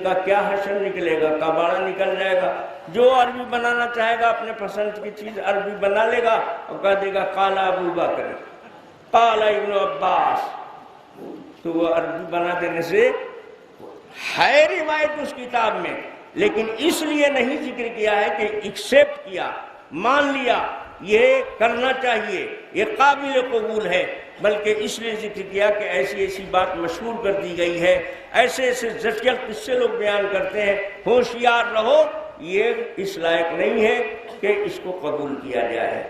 کا کیا حشر نکلے گا، کباڑا نکل جائے گا۔ جو عربی بنانا چاہے گا اپنے پسند کی چیز عربی بنا لے گا اور کہہ دے گا قال ابو بکر قال ابن عباس، تو وہ عربی بنا دینے سے ہے روایت اس کتاب میں، لیکن اس لیے نہیں ذکر کیا ہے کہ ایکسیپٹ کیا، مان لیا یہ کرنا چاہیے، یہ قابل قبول ہے، بلکہ اس لیے ذکر کیا کہ ایسی ایسی بات مشہور کر دی گئی ہے، ایسے ایسے زچگی قصے لوگ بیان کرتے ہیں، ہوشیار رہو، یہ اس لائق نہیں ہے کہ اس کو قبول کیا جائے۔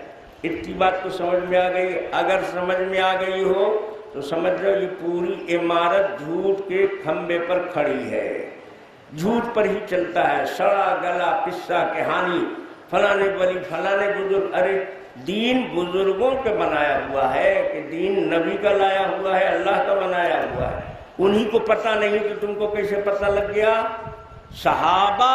اتنی بات تو سمجھ میں آ گئی؟ اگر سمجھ میں آ گئی ہو تو سمجھ لو یہ پوری عمارت جھوٹ کے کھمبے پر کھڑی ہے، جھوٹ پر ہی چلتا ہے، سڑا گلا قصہ کہانی، فلانے ولی فلانے بزرگ۔ ارے دین بزرگوں کے بنایا ہوا ہے کہ دین نبی کا لایا ہوا ہے، اللہ کا بنایا ہوا ہے، انہی کو پتہ نہیں تو تم کو کیسے پتہ لگ گیا؟ صحابہ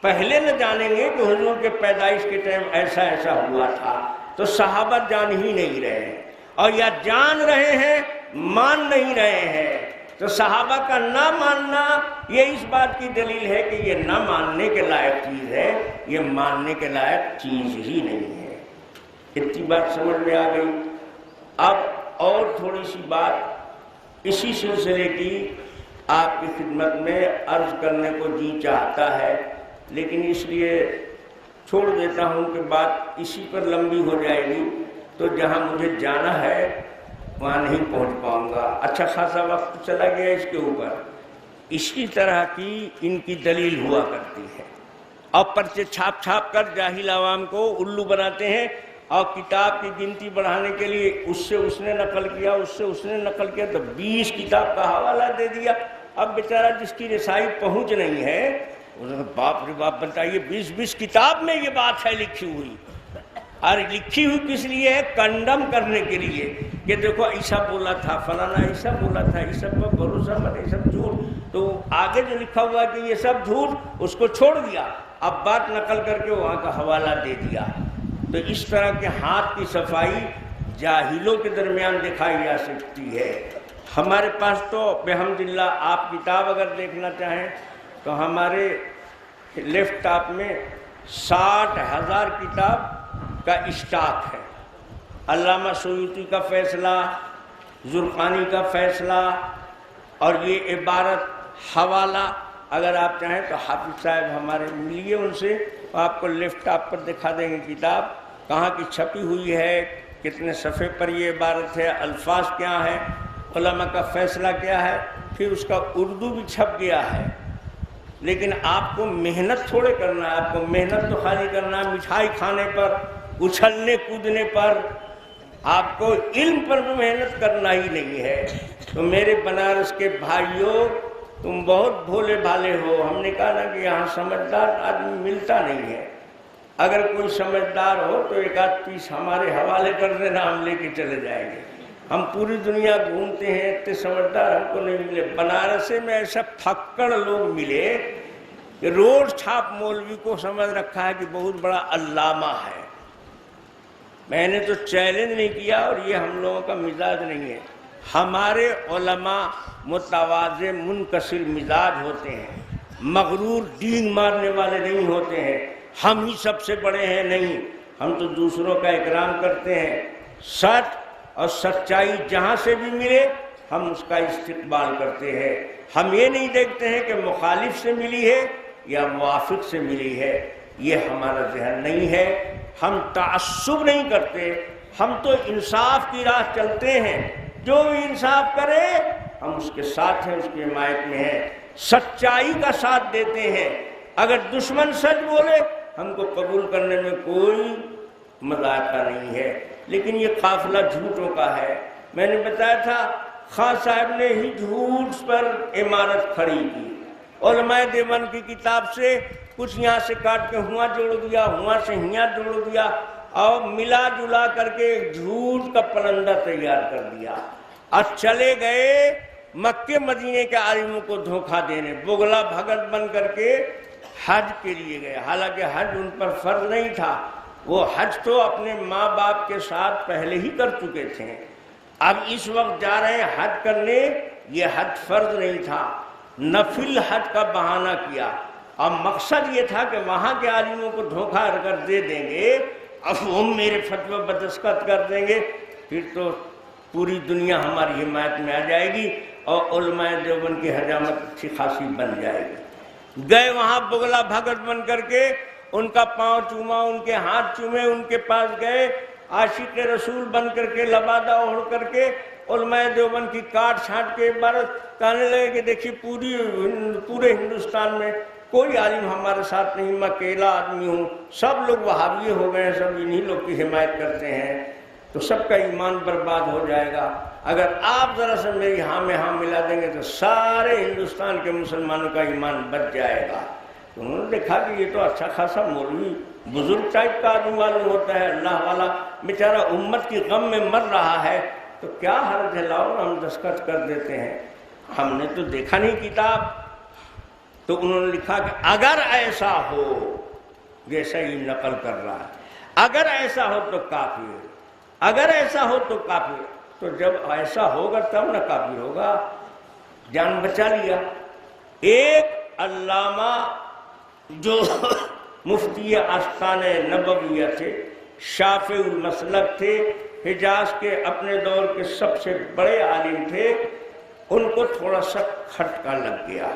پہلے نہ جانیں گے کہ حضور کے پیدائش کے ٹائم ایسا ایسا ہوا تھا، تو صحابہ جان ہی نہیں رہے ہیں، اور یا جان رہے ہیں مان نہیں رہے ہیں۔ تو صحابہ کا نہ ماننا یہ اس بات کی دلیل ہے کہ یہ نہ ماننے کے لائق چیز ہے، یہ ماننے کے لائق چیز ہی نہیں ہے۔ اتنی بات سمجھ میں آ گئی؟ اب اور تھوڑی سی بات اسی سلسلے کی آپ کی خدمت میں عرض کرنے کو جی چاہتا ہے، لیکن اس لیے چھوڑ دیتا ہوں کہ بات اسی پر لمبی ہو جائے گی، تو جہاں مجھے جانا ہے وہاں نہیں پہنچ پاؤں گا، اچھا خاصا وقت چلا گیا اس کے اوپر۔ اسی طرح کی ان کی دلیل ہوا کرتی ہے، اور پرچے چھاپ چھاپ کر جاہل عوام کو الو بناتے ہیں، اور کتاب کی گنتی بڑھانے کے لیے اس سے اس نے نقل کیا، اس سے اس نے نقل کیا، تو 20 کتاب کا حوالہ دے دیا۔ اب بیچارہ جس کی رسائی پہنچ نہیں ہے، باپ رے باپ بتائیے 20 کتاب میں یہ بات ہے لکھی ہوئی، اور لکھی ہوئی کس لیے ہے؟ کنڈم کرنے کے لیے کہ دیکھو ایسا بولا تھا، فلانا ایسا بولا تھا، یہ سب پر بھروسہ مت، یہ سب جھوٹ۔ تو آگے جو لکھا ہوا کہ یہ سب جھوٹ، اس کو چھوڑ دیا، اب بات نقل کر کے وہاں کا حوالہ دے دیا۔ تو اس طرح کے ہاتھ کی صفائی جاہلوں کے درمیان دکھائی جا سکتی ہے۔ ہمارے پاس تو بحمداللہ آپ کتاب اگر دیکھنا چاہیں تو ہمارے لیفٹ ٹاپ میں 60,000 کتاب کا اسٹاک ہے۔ علامہ سیوطی کا فیصلہ، زرقانی کا فیصلہ، اور یہ عبارت حوالہ اگر آپ چاہیں تو حافظ صاحب ہمارے ملیے ان سے، آپ کو لیفٹ ٹاپ پر دکھا دیں گے کتاب کہاں کی چھپی ہوئی ہے، کتنے صفحے پر یہ عبارت ہے، الفاظ کیا ہیں، علماء کا فیصلہ کیا ہے، پھر اس کا اردو بھی چھپ گیا ہے۔ لیکن آپ کو محنت تھوڑے کرنا ہے، آپ کو محنت تو خالی کرنا ہے مٹھائی کھانے پر، اچھلنے کودنے پر، آپ کو علم پر بھی محنت کرنا ہی نہیں ہے۔ تو میرے بنارس کے بھائیوں، تم بہت بھولے بھالے ہو، ہم نے کہا نا کہ یہاں سمجھدار آدمی ملتا نہیں ہے، اگر کوئی سمجھدار ہو تو ایک آدھ پیس ہمارے حوالے کر دینا، ہم لے کے چلے جائیں گے۔ ہم پوری دنیا گھومتے ہیں، اتنے سمجھدار ہم کو نہیں ملے۔ بنارس میں ایسا پھکڑ لوگ ملے کہ روڈ چھاپ مولوی کو سمجھ رکھا ہے کہ بہت بڑا علامہ ہے۔ میں نے تو چیلنج نہیں کیا، اور یہ ہم لوگوں کا مزاج نہیں ہے۔ ہمارے علماء متواضع منکسر مزاج ہوتے ہیں، مغرور ڈینگ مارنے والے نہیں ہوتے ہیں۔ ہم ہی سب سے بڑے ہیں، نہیں، ہم تو دوسروں کا اکرام کرتے ہیں۔ سچ اور سچائی جہاں سے بھی ملے ہم اس کا استقبال کرتے ہیں۔ ہم یہ نہیں دیکھتے ہیں کہ مخالف سے ملی ہے یا موافق سے ملی ہے، یہ ہمارا ذہن نہیں ہے۔ ہم تعصب نہیں کرتے، ہم تو انصاف کی راہ چلتے ہیں، جو بھی انصاف کرے ہم اس کے ساتھ ہیں، اس کی حمایت میں ہیں، سچائی کا ساتھ دیتے ہیں۔ اگر دشمن سچ بولے ہم کو قبول کرنے میں کوئی مذاقہ نہیں ہے، لیکن یہ قافلہ جھوٹوں کا ہے۔ میں نے بتایا تھا خان صاحب نے ہی جھوٹ پر عمارت کھڑی کی، علماء دیوبند کی کتاب سے کچھ یہاں سے کاٹ کے ہواں جوڑ دیا، ہواں سے ہیاں جوڑ دیا، اور ملا جلا کر کے ایک جھوٹ کا پلندہ تیار کر دیا، اور چلے گئے مکے مدینے کے عالموں کو دھوکہ دینے، بغلا بھگت بن کر کے حج کے لیے گئے، حالانکہ حج ان پر فرض نہیں تھا۔ وہ حج تو اپنے ماں باپ کے ساتھ پہلے ہی کر چکے تھے، اب اس وقت جا رہے ہیں حج کرنے، یہ حج فرض نہیں تھا۔ نفل حج کا بہانہ کیا، اب مقصد یہ تھا کہ وہاں کے عالموں کو دھوکہ اگر دے دیں گے، اب وہ میرے فتوی بدستخط کر دیں گے، پھر تو پوری دنیا ہماری حمایت میں آ جائے گی اور علماء دیوبند کی حجامت اچھی خاصی بن جائے گی۔ گئے وہاں بغلا بھگت بن کر کے، ان کا پاؤں چوما، ان کے ہاتھ چومے، ان کے پاس گئے، عاشق رسول بن کر کے، لبادہ اوڑھ کر کے علماء دیوبند کی کاٹ چھانٹ کے عبارت کہنے لگے کہ دیکھیے پورے ہندوستان میں کوئی عالم ہمارے ساتھ نہیں، میں اکیلا آدمی ہوں، سب لوگ وہابی ہو گئے ہیں، سب انہی لوگ کی حمایت کرتے ہیں، تو سب کا ایمان برباد ہو جائے گا۔ اگر آپ ذرا سے میری ہاں میں ہاں ملا دیں گے تو سارے ہندوستان کے مسلمانوں کا ایمان بچ جائے گا۔ تو انہوں نے دیکھا کہ یہ تو اچھا خاصا مولوی بزرگ ٹائپ کا آدمی معلوم ہوتا ہے، اللہ والا بیچارہ امت کی غم میں مر رہا ہے، تو کیا حرج ہے، لاؤ ہم دستخط کر دیتے ہیں، ہم نے تو دیکھا نہیں کتاب۔ تو انہوں نے لکھا کہ اگر ایسا ہو، جیسا یہ نقل کر رہا ہے، اگر ایسا ہو تو کافی ہے، اگر ایسا ہو تو کافی ہے۔ تو جب ایسا ہوگا تب نہ کافی ہوگا، جان بچا لیا۔ ایک علامہ جو مفتی آستان نبویہ تھے، شافع المسلک تھے، حجاز کے اپنے دور کے سب سے بڑے عالم تھے، ان کو تھوڑا سا کھٹکا لگ گیا۔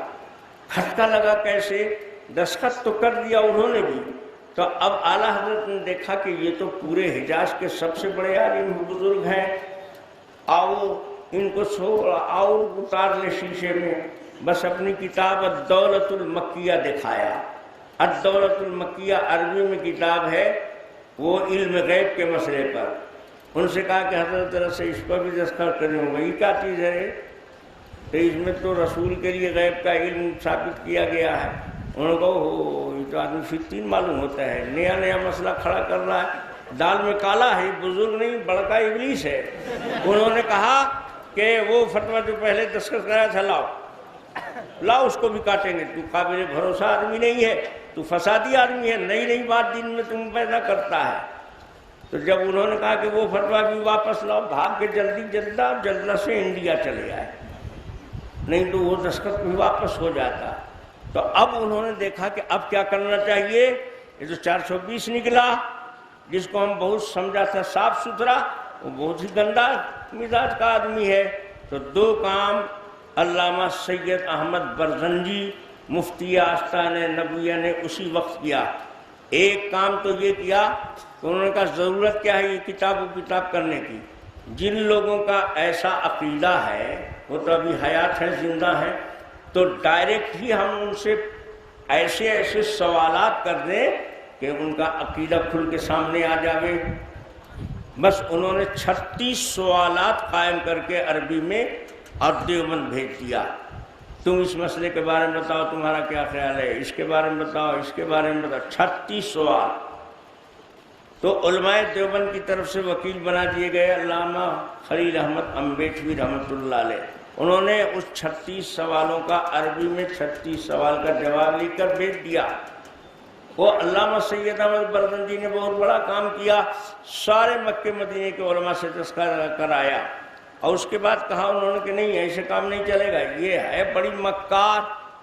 کھٹکا لگا کیسے؟ دستخط تو کر دیا انہوں نے بھی، تو اب اعلیٰ حضرت نے دیکھا کہ یہ تو پورے حجاز کے سب سے بڑے عالم بزرگ ہیں، آؤ ان کو آؤ اتار لے شیشے میں۔ بس اپنی کتاب الدولۃ المکیہ دکھایا۔ الدولۃ المکیہ عربی میں کتاب ہے، وہ علم غیب کے مسئلے پر۔ ان سے کہا کہ حضرت طرف سے اس پر بھی دستخط کریں گے، یہ کیا چیز ہے؟ تو اس میں تو رسول کے لیے غیب کا علم ثابت کیا گیا ہے۔ انہوں نے کہا یہ تو آدمی فتین معلوم ہوتا ہے، نیا نیا مسئلہ کھڑا کر رہا ہے، دال میں کالا ہے، بزرگ نہیں بڑکا ابلیس ہے۔ انہوں نے کہا کہ وہ فتویٰ جو پہلے دستخط کرایا تھا لاؤ اس کو بھی کاٹیں گے، تو قابل بھروسہ آدمی نہیں ہے، تو فسادی آدمی ہے، نئی نئی بات دین میں تم پیدا کرتا ہے۔ تو جب انہوں نے کہا کہ وہ فتویٰ بھی واپس لاؤ، بھاگ کے جلدہ سے انڈیا چلے آئے، نہیں تو وہ دستخط بھی واپس ہو جاتا۔ تو اب انہوں نے دیکھا کہ اب کیا کرنا چاہیے، یہ جو 420 نکلا، جس کو ہم بہت سمجھا تھا صاف ستھرا، وہ بہت ہی گندا مزاج کا آدمی ہے۔ تو دو کام علامہ سید احمد برزنجی مفتی آستان نبویہ نے اسی وقت کیا۔ ایک کام تو یہ کیا کہ انہوں نے کہا ضرورت کیا ہے یہ کتاب کرنے کی، جن لوگوں کا ایسا عقیدہ ہے، وہ تو ابھی حیات ہیں، زندہ ہیں، تو ڈائریکٹ ہی ہم ان سے ایسے سوالات کر دیں کہ ان کا عقیدہ کھل کے سامنے آ جاوے۔ بس انہوں نے 36 سوالات قائم کر کے عربی میں اور دیوبند بھیج دیا، تم اس مسئلے کے بارے میں بتاؤ، تمہارا کیا خیال ہے، اس کے بارے میں بتاؤ، اس کے بارے میں بتاؤ، 36 سوال۔ تو علماء دیوبند کی طرف سے وکیل بنا دیے گئے علامہ خلیل احمد امبیٹوی رحمۃ اللہ علیہ، انہوں نے اس 36 سوالوں کا عربی میں 36 سوال کا جواب لکھ کر بھیج دیا۔ وہ علامہ سید احمد برزنجی نے بہت بڑا کام کیا، سارے مکے مدینے کے علماء سے تذکرہ کرایا، اور اس کے بعد کہا انہوں نے کہ نہیں ایسے کام نہیں چلے گا، یہ ہے بڑی مکار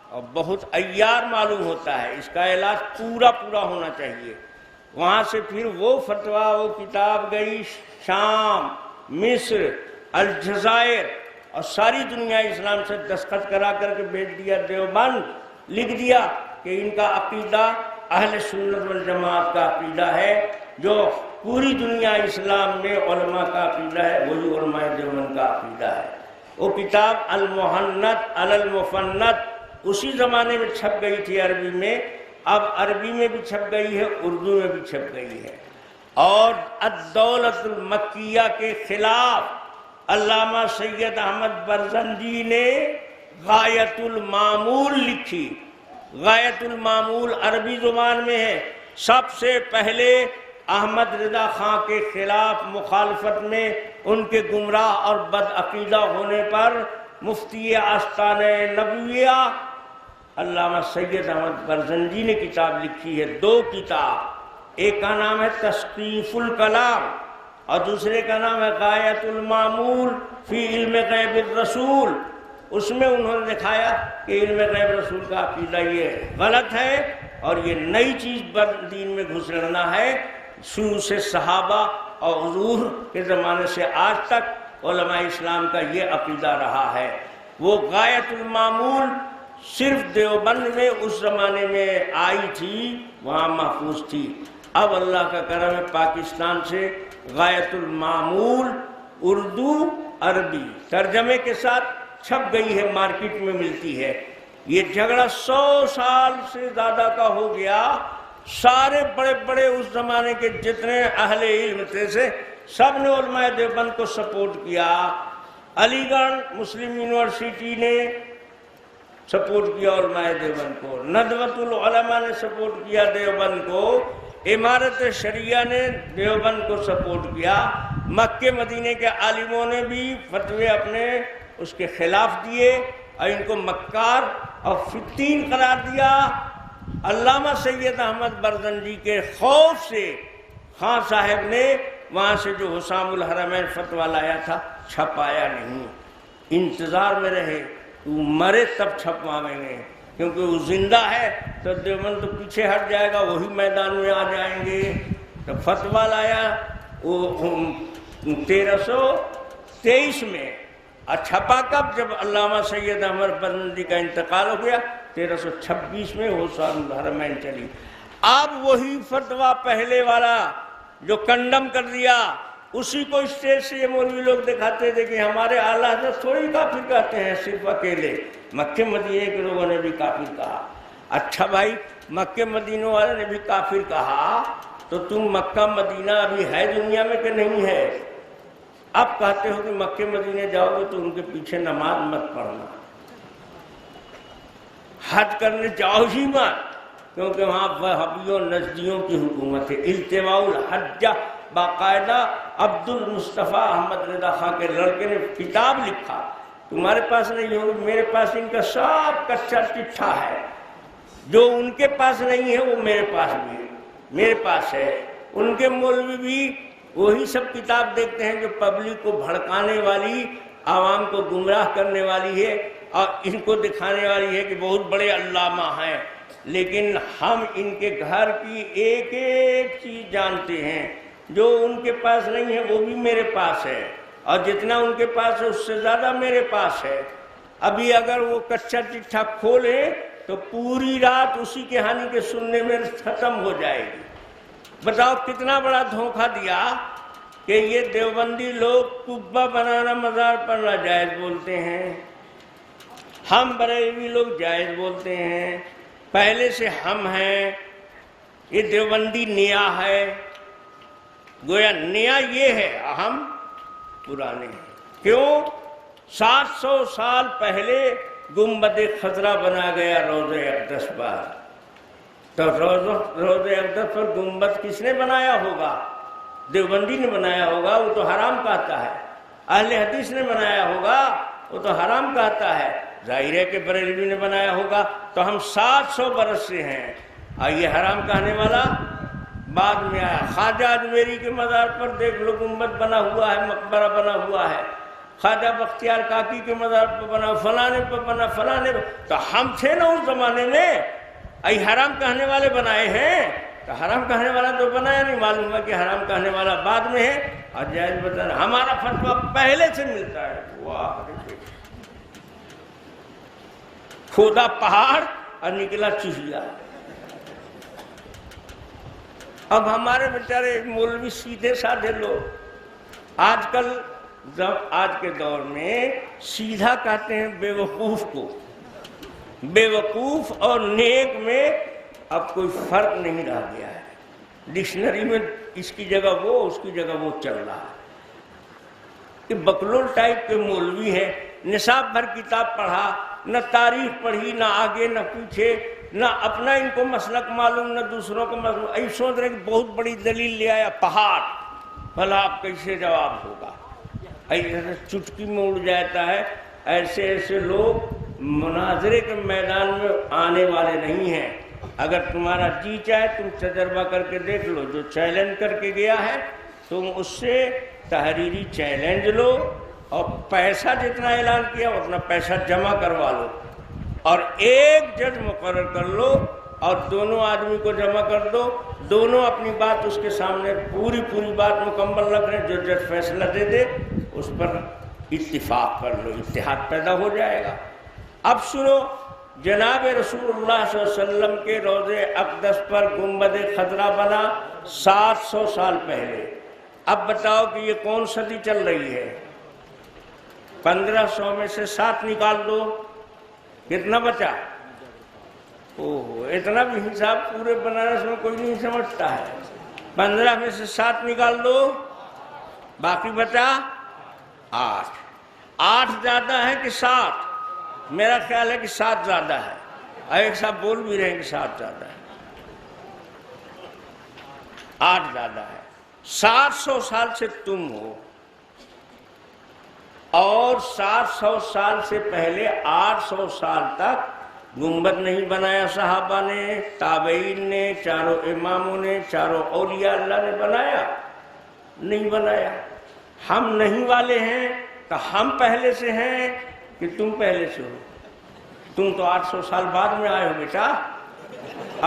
اور بہت عیار معلوم ہوتا ہے، اس کا علاج پورا ہونا چاہیے۔ وہاں سے پھر وہ فتویٰ، وہ کتاب گئی شام، مصر، الجزائر، اور ساری دنیا اسلام سے دستخط کرا کر کے بھیج دیا دیوبند، لکھ دیا کہ ان کا عقیدہ اہل سنت والجماعت کا عقیدہ ہے، جو پوری دنیا اسلام میں علماء کا عقیدہ ہے، وہی علماء دیوبند کا عقیدہ ہے۔ وہ کتاب المحنت علی المفنت اسی زمانے میں چھپ گئی تھی عربی میں، اب عربی میں بھی چھپ گئی ہے، اردو میں بھی چھپ گئی ہے۔ اور الدولۃ المکیہ کے خلاف علامہ سید احمد برزنجی نے غایت المعمول لکھی۔ غایت المعمول عربی زبان میں ہے، سب سے پہلے احمد رضا خان کے خلاف مخالفت میں، ان کے گمراہ اور بد عقیدہ ہونے پر مفتی آستان نبویہ علامہ سید احمد برزنجی نے کتاب لکھی ہے، 2 کتاب، ایک کا نام ہے تثقیف الکلام اور دوسرے کا نام ہے غایت المعمول فی علم غیب الرسول۔ اس میں انہوں نے دکھایا کہ علم غیب رسول کا عقیدہ یہ غلط ہے اور یہ نئی چیز پر دین میں گھس لڑنا ہے۔ شروع سے صحابہ اور حضور کے زمانے سے آج تک علماء اسلام کا یہ عقیدہ رہا ہے۔ وہ غایت المعمول صرف دیوبند میں اس زمانے میں آئی تھی، وہاں محفوظ تھی۔ اب اللہ کا کرم ہے پاکستان سے غایت المعمول اردو عربی ترجمے کے ساتھ چھپ گئی ہے، مارکیٹ میں ملتی ہے۔ یہ جھگڑا 100 سال سے زیادہ کا ہو گیا۔ سارے بڑے بڑے اس زمانے کے جتنے اہل علم تھے سب نے علماء دیوبند کو سپورٹ کیا۔ علی گڑھ مسلم یونیورسٹی نے سپورٹ کیا علماء دیوبند کو، ندوۃ العلماء نے سپورٹ کیا دیوبند کو، امارت شریعہ نے دیوبند کو سپورٹ کیا، مکہ مدینے کے عالموں نے بھی فتوے اپنے اس کے خلاف دیے اور ان کو مکار اور فتین قرار دیا۔ علامہ سید احمد برزنجی کے خوف سے خان صاحب نے وہاں سے جو حسام الحرمین فتویٰ لایا تھا چھپایا نہیں، انتظار میں رہے تو مرے تب چھپوائیں گے، کیونکہ وہ زندہ ہے تو دیوبند تو پیچھے ہٹ جائے گا، وہی میدان میں آ جائیں گے۔ تو فتویٰ لایا وہ 1323 میں، اور چھپا کب؟ جب علامہ سید احمد برزنجی کا انتقال ہو گیا 1326 میں حسام الحرمین چلی۔ اب وہی فتویٰ پہلے والا جو کنڈم کر دیا، اسی کو اسٹیج سے یہ مولوی لوگ دکھاتے تھے کہ ہمارے اعلیٰ حضرت تھوڑی کافر کہتے ہیں صرف اکیلے، مکہ مدینے کے لوگوں نے بھی کافر کہا۔ اچھا بھائی، مکہ مدینہ والے نے بھی کافر کہا تو تم مکہ مدینہ ابھی ہے دنیا میں کہ نہیں ہے؟ اب کہتے ہو کہ مکہ مدینے جاؤ گے تو ان کے پیچھے نماز مت پڑھنا، حج کرنے جاؤ ہی مت، کیونکہ وہاں وہابیوں نجدیوں کی حکومت ہے۔ التواء الحجہ باقاعدہ عبد المصطفیٰ احمد رضا خان کے لڑکے نے کتاب لکھا، تمہارے پاس نہیں ہوگی، میرے پاس ان کا سب کچا چٹھا ہے، جو ان کے پاس نہیں ہے وہ میرے پاس بھی ہے، میرے پاس ہے۔ ان کے مولوی بھی وہی سب کتاب دیکھتے ہیں جو پبلک کو بھڑکانے والی، عوام کو گمراہ کرنے والی ہے اور ان کو دکھانے والی ہے کہ بہت بڑے علامہ ہیں، لیکن ہم ان کے گھر کی ایک ایک چیز جانتے ہیں، جو ان کے پاس نہیں ہے وہ بھی میرے پاس ہے، اور جتنا ان کے پاس ہے اس سے زیادہ میرے پاس ہے۔ ابھی اگر وہ کچا چٹھا کھولیں تو پوری رات اسی کہانی کے سننے میں ختم ہو جائے گی۔ بتاؤ کتنا بڑا دھوکہ دیا کہ یہ دیوبندی لوگ قبہ بنانا مزار پر ناجائز بولتے ہیں، ہم بریلوی لوگ جائز بولتے ہیں، پہلے سے ہم ہیں، یہ دیوبندی نیا ہے، گویا نیا یہ ہے، ہم پرانے ہیں۔ کیوں؟ 700 سال پہلے گنبد خضرا بنا گیا روضہ اقدس پر، تو روضہ اقدس پر گنبد کس نے بنایا ہوگا؟ دیوبندی نے بنایا ہوگا، وہ تو حرام کہتا ہے۔ اہل حدیث نے بنایا ہوگا، وہ تو حرام کہتا ہے۔ ظاہر ہے کہ بریلوی نے بنایا ہوگا، تو ہم 700 برس سے ہیں، اور یہ حرام کہنے والا بعد میں آیا۔ خواجہ اجمیری کے مزار پر دیکھ لو گنبد بنا ہوا ہے، مقبرہ بنا ہوا ہے، خواجہ بختیار کاکی کے مزار پر بنا، فلانے پر بنا، فلانے پر، تو ہم تھے نا اس زمانے میں، ای حرام کہنے والے بنائے ہیں، تو حرام کہنے والا تو بنایا نہیں، معلوم ہے کہ حرام کہنے والا بعد میں ہے اور جائز بتانا۔ ہمارا فتویٰ پہلے سے ملتا ہے۔ واہ، کھودا پہاڑ اور نکلا چوہیا۔ اب ہمارے بیچارے مولوی سیدھے سادھے لوگ آج کل، آج کے دور میں سیدھا کہتے ہیں بیوقوف کو، بیوقوف اور نیک میں اب کوئی فرق نہیں رہ گیا ہے۔ ڈکشنری میں اس کی جگہ وہ، اس کی جگہ وہ چل رہا ہے۔ کہ بکلول ٹائپ کے مولوی ہیں، نصاب بھر کتاب پڑھا، نہ تاریخ پڑھی، نہ آگے نہ پیچھے، نہ اپنا ان کو مسلک معلوم، نہ دوسروں کو معلوم، ایسے سوچ رہے کہ بہت بڑی دلیل لے آیا پہاڑ، بھلا آپ کیسے جواب ہوگا؟ ایسے چٹکی میں اڑ جاتا ہے۔ ایسے ایسے لوگ مناظرے کے میدان میں آنے والے نہیں ہیں۔ اگر تمہارا جی چاہے تم تجربہ کر کے دیکھ لو، جو چیلنج کر کے گیا ہے تم اس سے تحریری چیلنج لو، اور پیسہ جتنا اعلان کیا اتنا پیسہ جمع کروا لو اور ایک جج مقرر کر لو اور دونوں آدمی کو جمع کر دو، دونوں اپنی بات اس کے سامنے پوری بات مکمل رکھ رہے ہیں، جو جج فیصلہ دے دے اس پر اتفاق کر لو، اتحاد پیدا ہو جائے گا۔ اب سنو، جناب رسول اللہ صلی اللہ علیہ وسلم کے روض اقدس پر گنبد خضرا بنا 700 سال پہلے۔ اب بتاؤ کہ یہ کون صدی چل رہی ہے؟ 1500 میں سے 7 نکال دو، کتنا بچا؟ اوہ، اتنا بھی حساب پورے بنارس میں کوئی نہیں سمجھتا ہے۔ 15 میں سے 7 نکال دو، باقی بچا 8۔ 8 زیادہ ہے کہ 7؟ میرا خیال ہے کہ 7 زیادہ ہے، اور ایک صاحب بول بھی رہے ہیں کہ 7 زیادہ ہے۔ 8 زیادہ ہے۔ 700 سال سے تم ہو، اور 700 سال سے پہلے 800 سال تک گنبد نہیں بنایا صحابہ نے، تابعین نے، چاروں اماموں نے، چاروں اولیاء اللہ نے بنایا؟ نہیں بنایا۔ ہم نہیں والے ہیں تو ہم پہلے سے ہیں کہ تم پہلے سے ہو؟ تم تو 800 سال بعد میں آئے ہو بیٹا،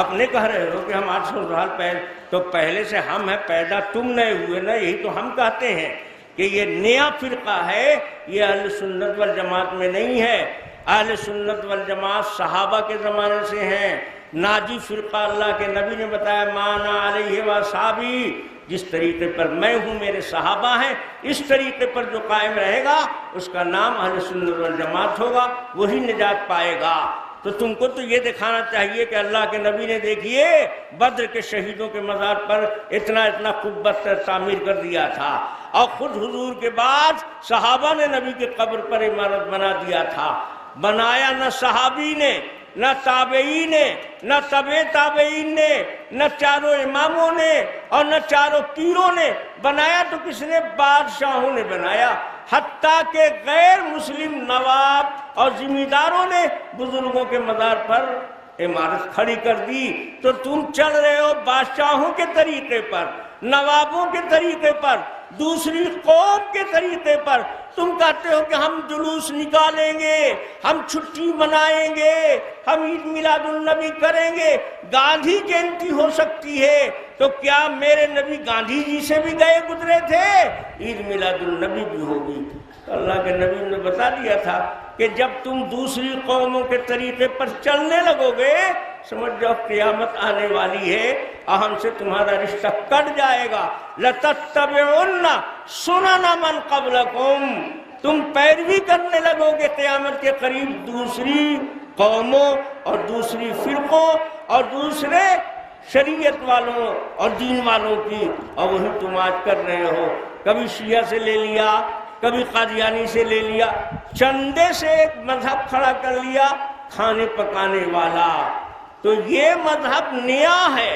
اپنے کہہ رہے ہو کہ ہم 800 سال پہلے، تو پہلے سے ہم ہیں، پیدا تم نئے ہوئے نا، یہی تو ہم کہتے ہیں کہ یہ نیا فرقہ ہے، یہ اہل سنت والجماعت میں نہیں ہے۔ اہل سنت والجماعت صحابہ کے زمانے سے ہیں۔ ناجی فرقہ اللہ کے نبی نے بتایا، مانا علیہ واصحابی، جس طریقے پر میں ہوں میرے صحابہ ہیں، اس طریقے پر جو قائم رہے گا اس کا نام اہل سنت والجماعت ہوگا، وہی نجات پائے گا۔ تو تم کو تو یہ دکھانا چاہیے کہ اللہ کے نبی نے دیکھیے بدر کے شہیدوں کے مزار پر اتنا قبت تعمیر کر دیا تھا، اور خود حضور کے بعد صحابہ نے نبی کے قبر پر عمارت بنا دیا تھا۔ بنایا نہ صحابی نے، نہ تابعین نے، نہ تبع تابعین نے، نہ چاروں اماموں نے اور نہ چاروں پیروں نے بنایا، تو کس نے؟ بادشاہوں نے بنایا، حتیٰ کہ غیر مسلم نواب اور ذمہ داروں نے بزرگوں کے مزار پر عمارت کھڑی کر دی۔ تو تم چل رہے ہو بادشاہوں کے طریقے پر، نوابوں کے طریقے پر، دوسری قوم کے طریقے پر۔ تم کہتے ہو کہ ہم جلوس نکالیں گے، ہم چھٹی منائیں گے، ہم عید میلاد النبی کریں گے، گاندھی جینتی ہو سکتی ہے، تو کیا میرے نبی گاندھی جی سے بھی گئے گزرے تھے؟ عید میلاد النبی بھی ہوگی۔ اللہ کے نبی نے بتا دیا تھا کہ جب تم دوسری قوموں کے طریقے پر چلنے لگو گے، سمجھ جاؤ قیامت آنے والی ہے اور ہم سے تمہارا رشتہ کٹ جائے گا۔ لَتَتَّبِعُنَّ سُنَنَ مَنْ قَبْلَكُمْ، تم پیروی کرنے لگو گے قیامت کے قریب دوسری قوموں اور دوسری فرقوں اور دوسرے شریعت والوں اور دین والوں کی، اور وہی تم آج کر رہے ہو۔ کبھی شیعہ سے لے لیا، کبھی قادیانی سے لے لیا، چندے سے ایک مذہب کھڑا کر لیا، کھانے پکانے والا۔ تو یہ مذہب نیا ہے،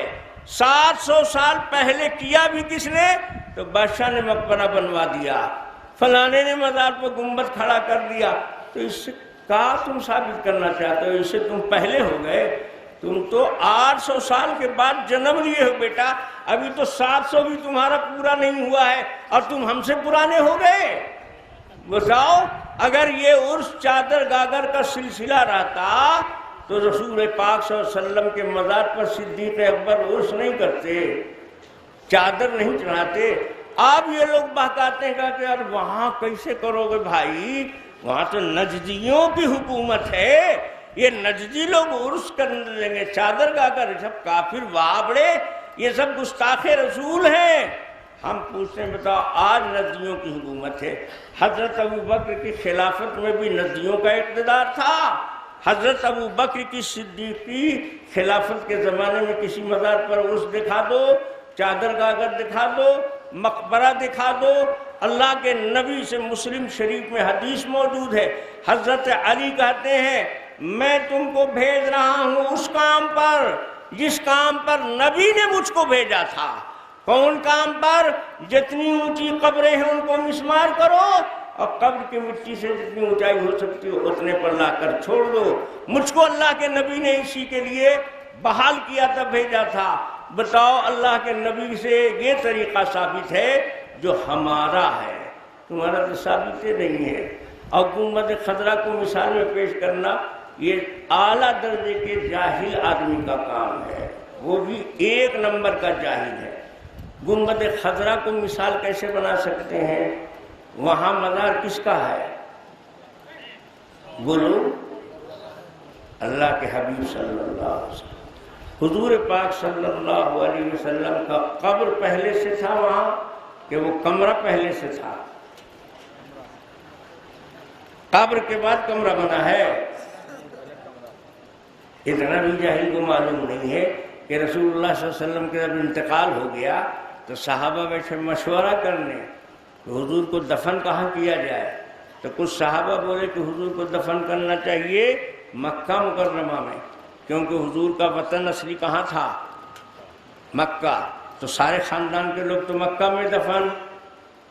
700 سال پہلے کیا بھی کس نے؟ تو بادشاہ نے مقبرہ بنوا دیا، فلانے نے مزار پر گنبد کھڑا کر دیا۔ تو اس سے کیا تم ثابت کرنا چاہتے ہو؟ اس سے تم پہلے ہو گئے، تم تو 800 سال کے بعد جنم لیے ہو بیٹا، ابھی تو 700 بھی تمہارا پورا نہیں ہوا ہے اور تم ہم سے پرانے ہو گئے۔ بتاؤ، اگر یہ عرس چادر گاگر کا سلسلہ رہتا تو رسول پاک صلی اللہ علیہ وسلم کے مزار پر صدیق اکبر عرس نہیں کرتے، چادر نہیں چڑھاتے۔ آپ یہ لوگ بہکاتے ہیں کہ یار وہاں کیسے کرو گے بھائی، وہاں تو نجدیوں کی حکومت ہے، یہ نجدی لوگ عرس کرنے لیں گے، چادر گاگر، یہ سب کافر وابڑے، یہ سب گستاخ رسول ہیں۔ ہم پوچھتے ہیں بتاؤ، آج نجدیوں کی حکومت ہے، حضرت ابوبکر کی خلافت میں بھی نجدیوں کا اقتدار تھا۔ حضرت ابوبکر کی صدیقی خلافت کے زمانے میں کسی مزار پر عرس دکھا دو، چادر گاگر دکھا دو، مقبرہ دکھا دو۔ اللہ کے نبی سے مسلم شریف میں حدیث موجود ہے، حضرت علی کہتے ہیں میں تم کو بھیج رہا ہوں اس کام پر جس کام پر نبی نے مجھ کو بھیجا تھا۔ کون کام پر؟ جتنی اونچی قبریں ہیں ان کو مسمار کرو اور قبر کی مٹی سے جتنی اونچائی ہو سکتی ہو اتنے پر لا کر چھوڑ دو۔ مجھ کو اللہ کے نبی نے اسی کے لیے بحال کیا تھا، بھیجا تھا۔ بتاؤ، اللہ کے نبی سے یہ طریقہ ثابت ہے جو ہمارا ہے، تمہارا تو ثابت نہیں ہے۔ اور گنبد خضرا کو مثال میں پیش کرنا یہ اعلیٰ درجے کے جاہل آدمی کا کام ہے، وہ بھی 1 نمبر کا جاہل ہے۔ گنبد خضرا کو مثال کیسے بنا سکتے ہیں؟ وہاں مزار کس کا ہے؟ بولو، اللہ کے حبیب صلی اللہ علیہ وسلم۔ حضور پاک صلی اللہ علیہ وسلم کا قبر پہلے سے تھا وہاں کہ وہ کمرہ پہلے سے تھا؟ قبر کے بعد کمرہ بنا ہے۔ اتنا بھی جاہل کو معلوم نہیں ہے کہ رسول اللہ صلی اللہ علیہ وسلم کے جب انتقال ہو گیا تو صحابہ بیٹھے مشورہ کرنے کہ حضور کو دفن کہاں کیا جائے، تو کچھ صحابہ بولے کہ حضور کو دفن کرنا چاہیے مکہ مکرمہ میں، کیونکہ حضور کا وطن اصلی کہاں تھا؟ مکہ، تو سارے خاندان کے لوگ تو مکہ میں دفن،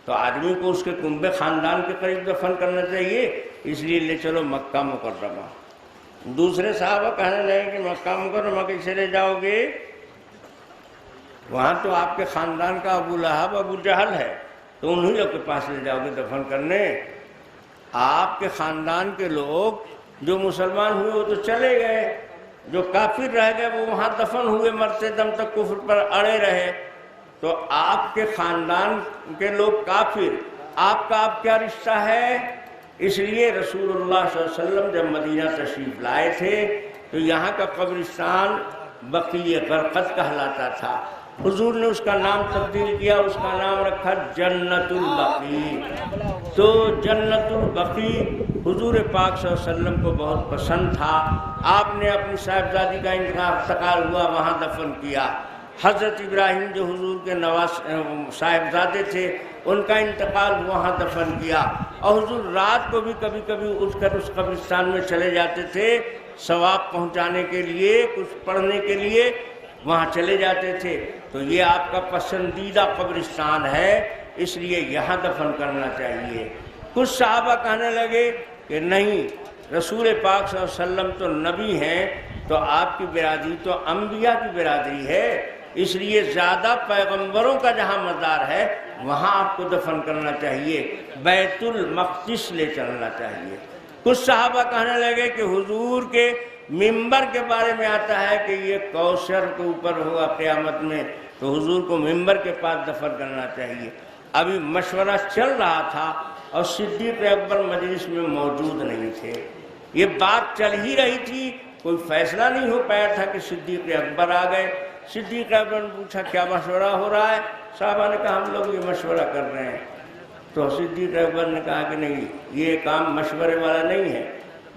تو آدمی کو اس کے کنبے خاندان کے قریب دفن کرنا چاہیے، اس لیے لے چلو مکہ مکرمہ۔ دوسرے صحابہ کہنے لگے کہ مکہ مکرمہ کیسے لے جاؤ گے؟ وہاں تو آپ کے خاندان کا ابو لہب ابو جہل ہے، تو انہی لوگ کے پاس لے جاؤ گے دفن کرنے؟ آپ کے خاندان کے لوگ جو مسلمان ہوئے وہ تو چلے گئے، جو کافر رہ گئے وہ وہاں دفن ہوئے، مرتے دم تک کفر پر اڑے رہے، تو آپ کے خاندان کے لوگ کافر، آپ کا آپ کیا رشتہ ہے؟ اس لیے رسول اللہ صلی اللہ علیہ وسلم جب مدینہ تشریف لائے تھے تو یہاں کا قبرستان بقیع غرقد کہلاتا تھا، حضور نے اس کا نام تبدیل کیا، اس کا نام رکھا جنت البقیع۔ تو جنت البقیع حضور پاک صلی اللہ علیہ وسلم کو بہت پسند تھا، آپ نے اپنی صاحبزادی کا انتقال ہوا وہاں دفن کیا۔ حضرت ابراہیم جو حضور کے صاحبزادے تھے ان کا انتقال وہاں دفن کیا، اور حضور رات کو بھی کبھی کبھی اٹھ کر اس قبرستان میں چلے جاتے تھے، ثواب پہنچانے کے لیے، کچھ پڑھنے کے لیے وہاں چلے جاتے تھے۔ تو یہ آپ کا پسندیدہ قبرستان ہے، اس لیے یہاں دفن کرنا چاہیے۔ کچھ صحابہ کہنے لگے کہ نہیں، رسول پاک صلی اللہ علیہ وسلم تو نبی ہیں، تو آپ کی برادری تو انبیاء کی برادری ہے، اس لیے زیادہ پیغمبروں کا جہاں مزار ہے وہاں آپ کو دفن کرنا چاہیے، بیت المقدس لے چلنا چاہیے۔ کچھ صحابہ کہنے لگے کہ حضور کے ممبر کے بارے میں آتا ہے کہ یہ کوثر کے اوپر ہوگا قیامت میں، تو حضور کو ممبر کے پاس دفن کرنا چاہیے۔ ابھی مشورہ چل رہا تھا اور صدیق اکبر مجلس میں موجود نہیں تھے، یہ بات چل ہی رہی تھی، کوئی فیصلہ نہیں ہو پایا تھا کہ صدیق اکبر آ گئے۔ صدیق اکبر نے پوچھا کیا مشورہ ہو رہا ہے؟ صحابہ نے کہا ہم لوگ یہ مشورہ کر رہے ہیں۔ تو صدیق اکبر نے کہا کہ نہیں، یہ کام مشورے والا نہیں ہے،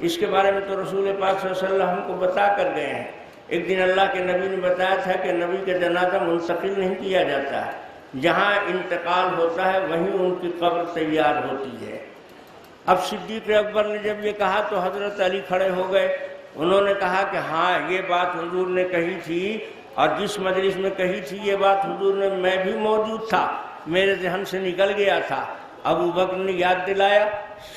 اس کے بارے میں تو رسول پاک صلی اللہ علیہ وسلم ہم کو بتا کر گئے ہیں۔ ایک دن اللہ کے نبی نے بتایا تھا کہ نبی کا جنازہ منتقل نہیں کیا جاتا ہے، جہاں انتقال ہوتا ہے وہیں ان کی قبر تیار ہوتی ہے۔ اب صدیق اکبر نے جب یہ کہا تو حضرت علی کھڑے ہو گئے، انہوں نے کہا کہ ہاں یہ بات حضور نے کہی تھی، اور جس مجلس میں کہی تھی یہ بات حضور نے، میں بھی موجود تھا، میرے ذہن سے نکل گیا تھا، ابو بکر نے یاد دلایا،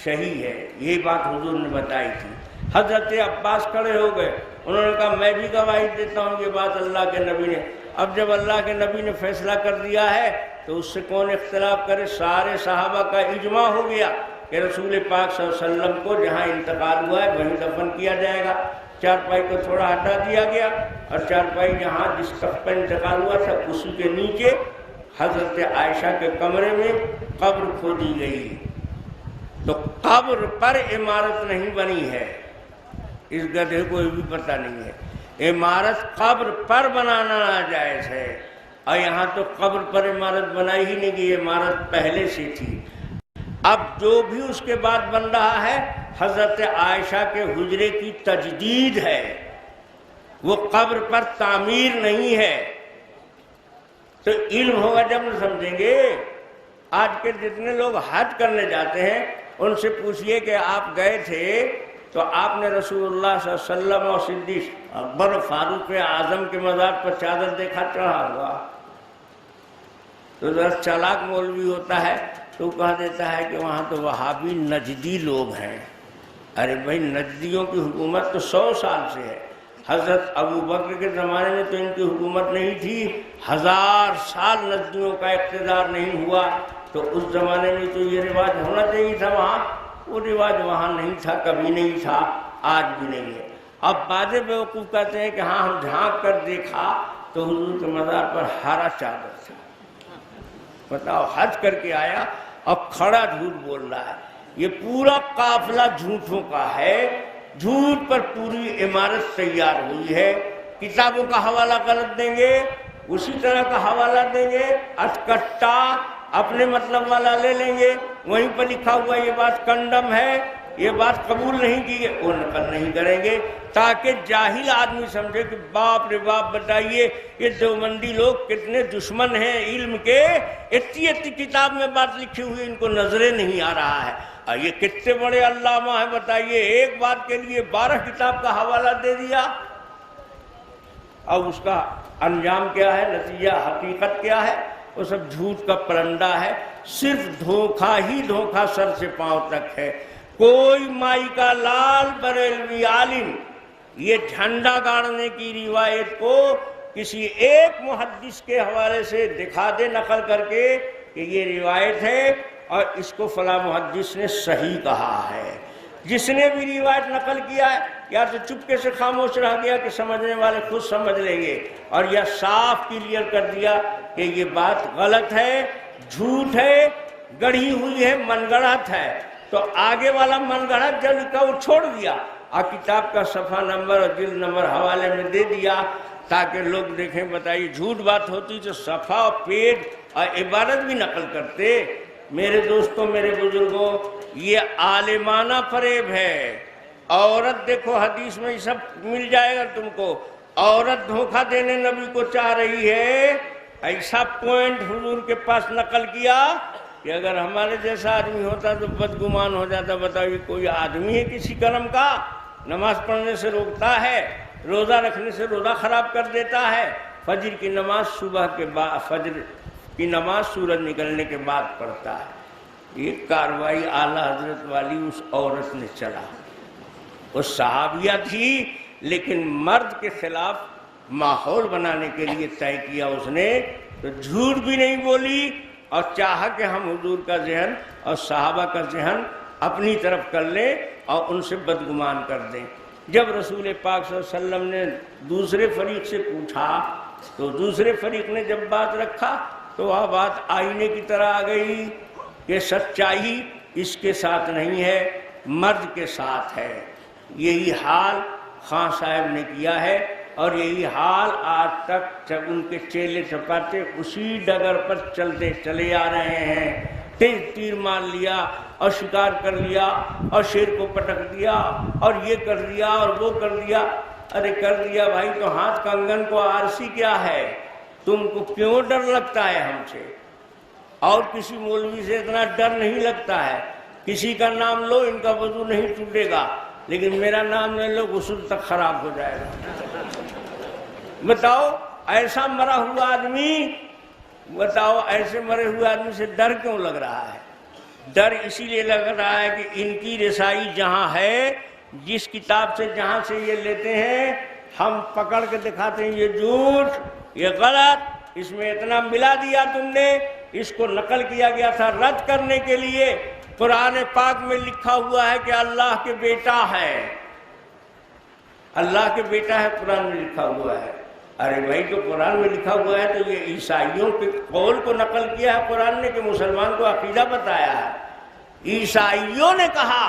صحیح ہے، یہ بات حضور نے بتائی تھی۔ حضرت عباس کھڑے ہو گئے، انہوں نے کہا میں بھی گواہی دیتا ہوں یہ بات اللہ کے نبی نے۔ اب جب اللہ کے نبی نے فیصلہ کر دیا ہے تو اس سے کون اختلاف کرے؟ سارے صحابہ کا اجماع ہو گیا کہ رسول پاک صلی اللہ علیہ وسلم کو جہاں انتقال ہوا ہے وہیں دفن کیا جائے گا۔ چارپائی کو تھوڑا ہٹا دیا گیا، اور چارپائی جہاں جس تخت پر انتقال ہوا تھا اسی کے نیچے حضرت عائشہ کے کمرے میں قبر کھودی گئی۔ تو قبر پر عمارت نہیں بنی ہے، اس گدھے کو یہ بھی پتہ نہیں ہے، عمارت قبر پر بنانا ناجائز ہے، اور یہاں تو قبر پر عمارت بنائی ہی نہیں گئی، عمارت پہلے سے تھی۔ اب جو بھی اس کے بعد بن رہا ہے حضرت عائشہ کے حجرے کی تجدید ہے، وہ قبر پر تعمیر نہیں ہے۔ تو علم ہوگا جب نہ سمجھیں گے۔ آج کے جتنے لوگ حج کرنے جاتے ہیں ان سے پوچھئے کہ آپ گئے تھے تو آپ نے رسول اللہ صلی اللہ علیہ وسلم اور صدیق اکبر و فاروق اعظم کے مزار پر چادر دیکھا چڑھا ہوا؟ تو ذرا چالاک مولوی ہوتا ہے تو کہہ دیتا ہے کہ وہاں تو وہابی نجدی لوگ ہیں۔ ارے بھائی، نجدیوں کی حکومت تو 100 سال سے ہے، حضرت ابو بکر کے زمانے میں تو ان کی حکومت نہیں تھی، 1000 سال نجدیوں کا اقتدار نہیں ہوا، تو اس زمانے میں تو یہ رواج ہونا چاہیے تھا وہاں، وہ رواج وہاں نہیں تھا، کبھی نہیں تھا، آج بھی نہیں ہے۔ اب بعض بیوقوف کہتے ہیں کہ ہاں ہم جھانک کر دیکھا تو حضور کے مزار پر ہرا چادر تھا۔ بتاؤ، حج کر کے آیا اب کھڑا جھوٹ بول رہا ہے۔ یہ پورا قافلہ جھوٹوں کا ہے، جھوٹ پر پوری عمارت تیار ہوئی ہے۔ کتابوں کا حوالہ غلط دیں گے، اسی طرح کا حوالہ دیں گے، اٹکٹا اپنے مطلب والا لے لیں گے، وہیں پر لکھا ہوا یہ بات کنڈم ہے، یہ بات قبول نہیں کی ہے، وہ نقل نہیں کریں گے، تاکہ جاہل آدمی سمجھے کہ باپ رے باپ بتائیے یہ دیوبندی لوگ کتنے دشمن ہیں علم کے، اتنی کتاب میں بات لکھی ہوئی ان کو نظریں نہیں آ رہا ہے، اور یہ کتنے بڑے علامہ ہیں بتائیے، ایک بات کے لیے 12 کتاب کا حوالہ دے دیا۔ اب اس کا انجام کیا ہے، نتیجہ حقیقت کیا ہے؟ وہ سب جھوٹ کا پرندہ ہے، صرف دھوکہ ہی دھوکہ سر سے پاؤں تک ہے۔ کوئی مائی کا لال بریلوی عالم یہ جھنڈا گاڑنے کی روایت کو کسی ایک محدث کے حوالے سے دکھا دے نقل کر کے کہ یہ روایت ہے اور اس کو فلاں محدث نے صحیح کہا ہے۔ جس نے بھی روایت نقل کیا ہے یا تو چپکے سے خاموش رہ گیا کہ سمجھنے والے خود سمجھ لیں گے، اور یا صاف کلیئر کر دیا کہ یہ بات غلط ہے، جھوٹ ہے، گڑھی ہوئی ہے، من گڑھت ہے، تو آگے والا من گڑھت جو لکھا وہ چھوڑ دیا اور کتاب کا صفحہ نمبر اور جلد نمبر حوالے میں دے دیا تاکہ لوگ دیکھیں۔ بتائیے جھوٹ بات ہوتی تو صفحہ اور پیج اور عبارت بھی نقل کرتے۔ میرے دوستوں، میرے بزرگوں، یہ عالمانہ فریب ہے۔ عورت دیکھو حدیث میں یہ سب مل جائے گا تم کو، عورت دھوکہ دینے نبی کو چاہ رہی ہے، ایسا پوائنٹ حضور کے پاس نقل کیا کہ اگر ہمارے جیسا آدمی ہوتا تو بدگمان ہو جاتا۔ بتائیے کوئی آدمی ہے کسی کرم کا، نماز پڑھنے سے روکتا ہے، روزہ رکھنے سے روزہ خراب کر دیتا ہے، فجر کی نماز صبح کے بعد، فجر کی نماز سورج نکلنے کے بعد پڑھتا ہے۔ یہ کاروائی اعلیٰ حضرت والی اس عورت نے چلا، وہ صحابیہ تھی لیکن مرد کے خلاف ماحول بنانے کے لیے طے کیا اس نے، تو جھوٹ بھی نہیں بولی اور چاہا کہ ہم حضور کا ذہن اور صحابہ کا ذہن اپنی طرف کر لیں اور ان سے بدگمان کر دیں۔ جب رسول پاک صلی اللہ علیہ وسلم نے دوسرے فریق سے پوچھا تو دوسرے فریق نے جب بات رکھا تو وہ بات آئینے کی طرح آ گئی کہ سچائی اس کے ساتھ نہیں ہے، مرد کے ساتھ ہے۔ یہی حال خان صاحب نے کیا ہے اور یہی حال آج تک جب ان کے چیلے چپاتے اسی ڈگر پر چلتے چلے آ رہے ہیں۔ تیز تیر مار لیا اور شکار کر لیا اور شیر کو پٹک دیا اور یہ کر دیا اور وہ کر دیا۔ ارے کر دیا بھائی تو ہاتھ کنگن کو آرسی کیا ہے؟ تم کو کیوں ڈر لگتا ہے ہم سے؟ اور کسی مولوی سے اتنا ڈر نہیں لگتا ہے۔ کسی کا نام لو ان کا وضو نہیں ٹوٹے گا، لیکن میرا نام لے لو غسل تک خراب ہو جائے گا۔ بتاؤ ایسا مرا ہوا آدمی، بتاؤ ایسے مرے ہوئے آدمی سے ڈر کیوں لگ رہا ہے؟ ڈر اسی لیے لگ رہا ہے کہ ان کی رسائی جہاں ہے، جس کتاب سے جہاں سے یہ لیتے ہیں، ہم پکڑ کے دکھاتے ہیں یہ جھوٹ، یہ غلط، اس میں اتنا ملا دیا تم نے، اس کو نقل کیا گیا تھا رد کرنے کے لیے۔ قرآن پاک میں لکھا ہوا ہے کہ اللہ کے بیٹا ہے، اللہ کے بیٹا ہے، قرآن میں لکھا ہوا ہے۔ ارے بھائی تو قرآن میں لکھا ہوا ہے تو یہ عیسائیوں کے قول کو نقل کیا ہے قرآن نے کہ مسلمان کو عقیدہ بتایا ہے۔ عیسائیوں نے کہا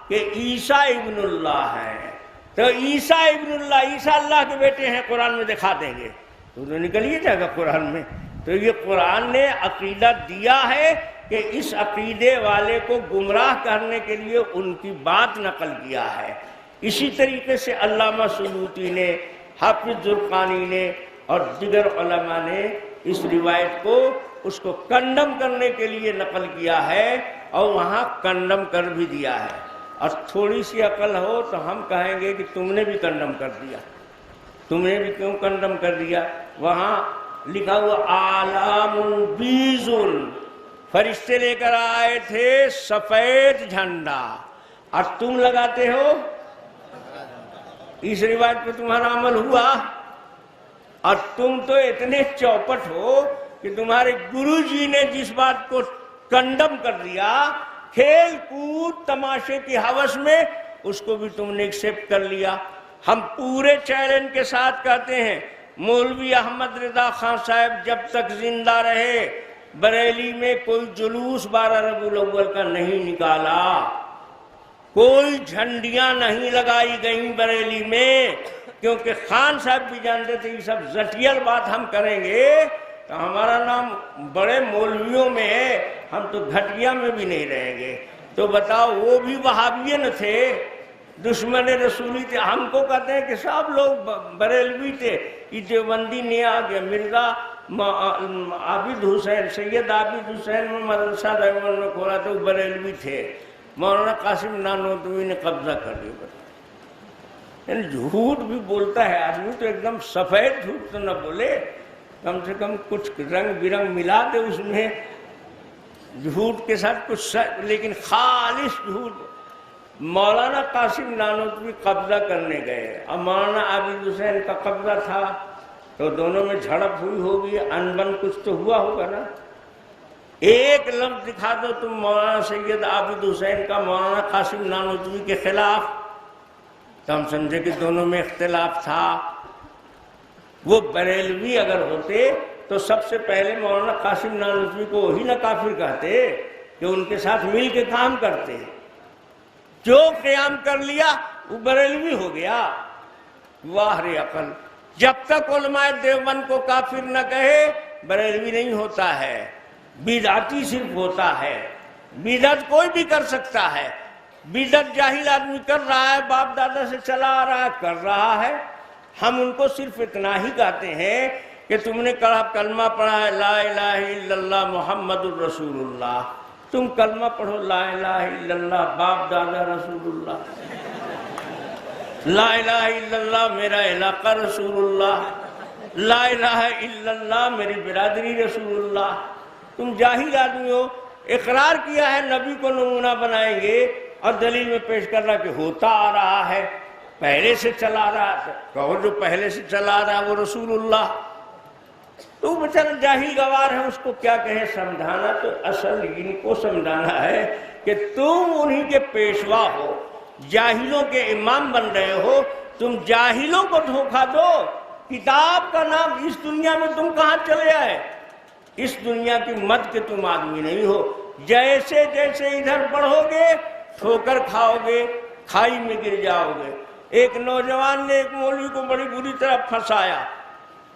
کہ عیسیٰ ابن اللہ ہے، تو عیسیٰ ابن اللہ، عیسیٰ اللہ کے بیٹے ہیں، قرآن میں دکھا دیں گے تو نکلیے جائے گا قرآن میں۔ تو یہ قرآن نے عقیدہ دیا ہے کہ اس عقیدے والے کو گمراہ کرنے کے لیے ان کی بات نقل کیا ہے۔ اسی طریقے سے علامہ سیوطی نے، حافظ زرقانی نے اور دیگر علماء نے اس روایت کو اس کو کنڈم کرنے کے لیے نقل کیا ہے اور وہاں کنڈم کر بھی دیا ہے۔ اور تھوڑی سی عقل ہو تو ہم کہیں گے کہ تم نے بھی کنڈم کر دیا، تم نے بھی کیوں کنڈم کر دیا؟ وہاں لکھا ہوا اعلام بیض، فرشتے لے کر آئے تھے سفید جھنڈا، اور تم لگاتے ہو۔ اس روایت پہ تمہارا عمل ہوا، اور تم تو اتنے چوپٹ ہو کہ تمہارے گرو جی نے جس بات کو کنڈم کر دیا، کھیل کود تماشے کی ہوس میں اس کو بھی تم نے ایکسپٹ کر لیا۔ ہم پورے چیلنج کے ساتھ کہتے ہیں مولوی احمد رضا خان صاحب جب تک زندہ رہے بریلی میں کوئی جلوس 12 ربیع الاول کا نہیں نکالا، کوئی جھنڈیاں نہیں لگائی گئیں بریلی میں، کیونکہ خان صاحب بھی جانتے تھے یہ سب زٹیل بات ہم کریں گے تو ہمارا نام بڑے مولویوں میں ہے، ہم تو گھٹیا میں بھی نہیں رہیں گے۔ تو بتاؤ وہ بھی وہابی نہ تھے، دشمن رسولی تھے۔ ہم کو کہتے ہیں کہ سب لوگ بریلوی تھے، یہ دیوبندی نہیں آ گیا۔ مرزا عابد حسین، سید عابد حسین میں مدرسہ دیوبند میں کھولا تو وہ بریلوی تھے، مولانا قاسم نانوتوی نے قبضہ کر لیا۔ یعنی جھوٹ بھی بولتا ہے آدمی تو ایک دم سفید جھوٹ تو نہ بولے، کم سے کم کچھ رنگ برنگ ملا دے اس میں، جھوٹ کے ساتھ کچھ لیکن خالص جھوٹ۔ مولانا قاسم نانوتوی قبضہ کرنے گئے، اب مولانا عابد حسین کا قبضہ تھا تو دونوں میں جھڑپ ہوئی ہوگی، انبن کچھ تو ہوا ہوگا نا۔ ایک لفظ دکھا دو تم مولانا سید عابد حسین کا مولانا قاسم نانوتوی کے خلاف تو ہم سمجھے کہ دونوں میں اختلاف تھا۔ وہ بریلوی اگر ہوتے تو سب سے پہلے مولانا قاسم نانوتوی کو وہی نہ کافر کہتے کہ ان کے ساتھ مل کے کام کرتے، جو قیام کر لیا وہ بریلوی ہو گیا۔ واہ رے عقل، جب تک علماء دیوبند کو کافر نہ کہے بریلوی نہیں ہوتا ہے، بدعتی صرف ہوتا ہے۔ بدعت کوئی بھی کر سکتا ہے، بدعت جاہل آدمی کر رہا ہے، باپ دادا سے چلا آ رہا ہے، کر رہا ہے۔ ہم ان کو صرف اتنا ہی کہتے ہیں کہ تم نے کلمہ پڑھا ہے لا الہ الا اللہ محمد الرسول اللہ، تم کلمہ پڑھو لا الہ الا اللہ باپ دادا رسول اللہ، لا الہ الا اللہ میرا علاقہ رسول اللہ، لا الہ الا اللہ میری برادری رسول اللہ۔ تم جاہل آدمی ہو، اقرار کیا ہے نبی کو نمونہ بنائیں گے اور دلیل میں پیش کر رہا کہ ہوتا آ رہا ہے، پہلے سے چلا رہا ہے، کہو جو پہلے سے چلا رہا ہے وہ رسول اللہ۔ تو وہ بیچارہ جاہل گوار ہے، اس کو کیا کہیں سمجھانا، تو اصل ان کو سمجھانا ہے کہ تم انہی کے پیشوا ہو، جاہلوں کے امام بن رہے ہو، تم جاہلوں کو دھوکہ دو۔ کتاب کا نام اس دنیا میں تم کہاں چلے آئے؟ اس دنیا کی مد کے تم آدمی نہیں ہو، جیسے جیسے ادھر بڑھو گے ٹھوکر کھاؤ گے، کھائی میں گر جاؤ گے۔ ایک نوجوان نے ایک مولوی کو بڑی بری طرح پھنسایا،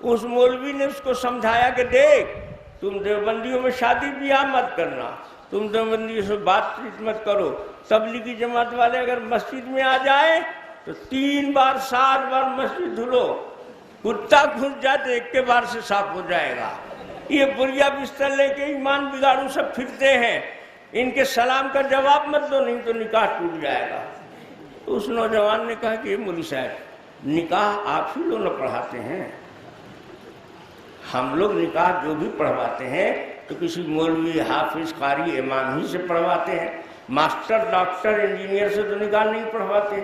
اس مولوی نے اس کو سمجھایا کہ دیکھ تم دیوبندیوں میں شادی بیاہ مت کرنا، تم دیوبندیوں سے بات چیت مت کرو، تبلیغی جماعت والے اگر مسجد میں آ جائیں تو 3 بار 7 بار مسجد دھلو، کتا گھس جائے تو ایک کے بار سے صاف ہو جائے گا۔ یہ بڑیا بستر لے کے ایمان بگاڑو سب پھرتے ہیں، ان کے سلام کا جواب مت دو نہیں تو نکاح ٹوٹ جائے گا۔ تو اس نوجوان نے کہا کہ مولوی صاحب نکاح آپ ہی لوگ نہ پڑھاتے ہیں، ہم لوگ نکاح جو بھی پڑھواتے ہیں تو کسی مولوی حافظ قاری امام ہی سے پڑھواتے ہیں، ماسٹر ڈاکٹر انجینئر سے تو نکاح نہیں پڑھواتے۔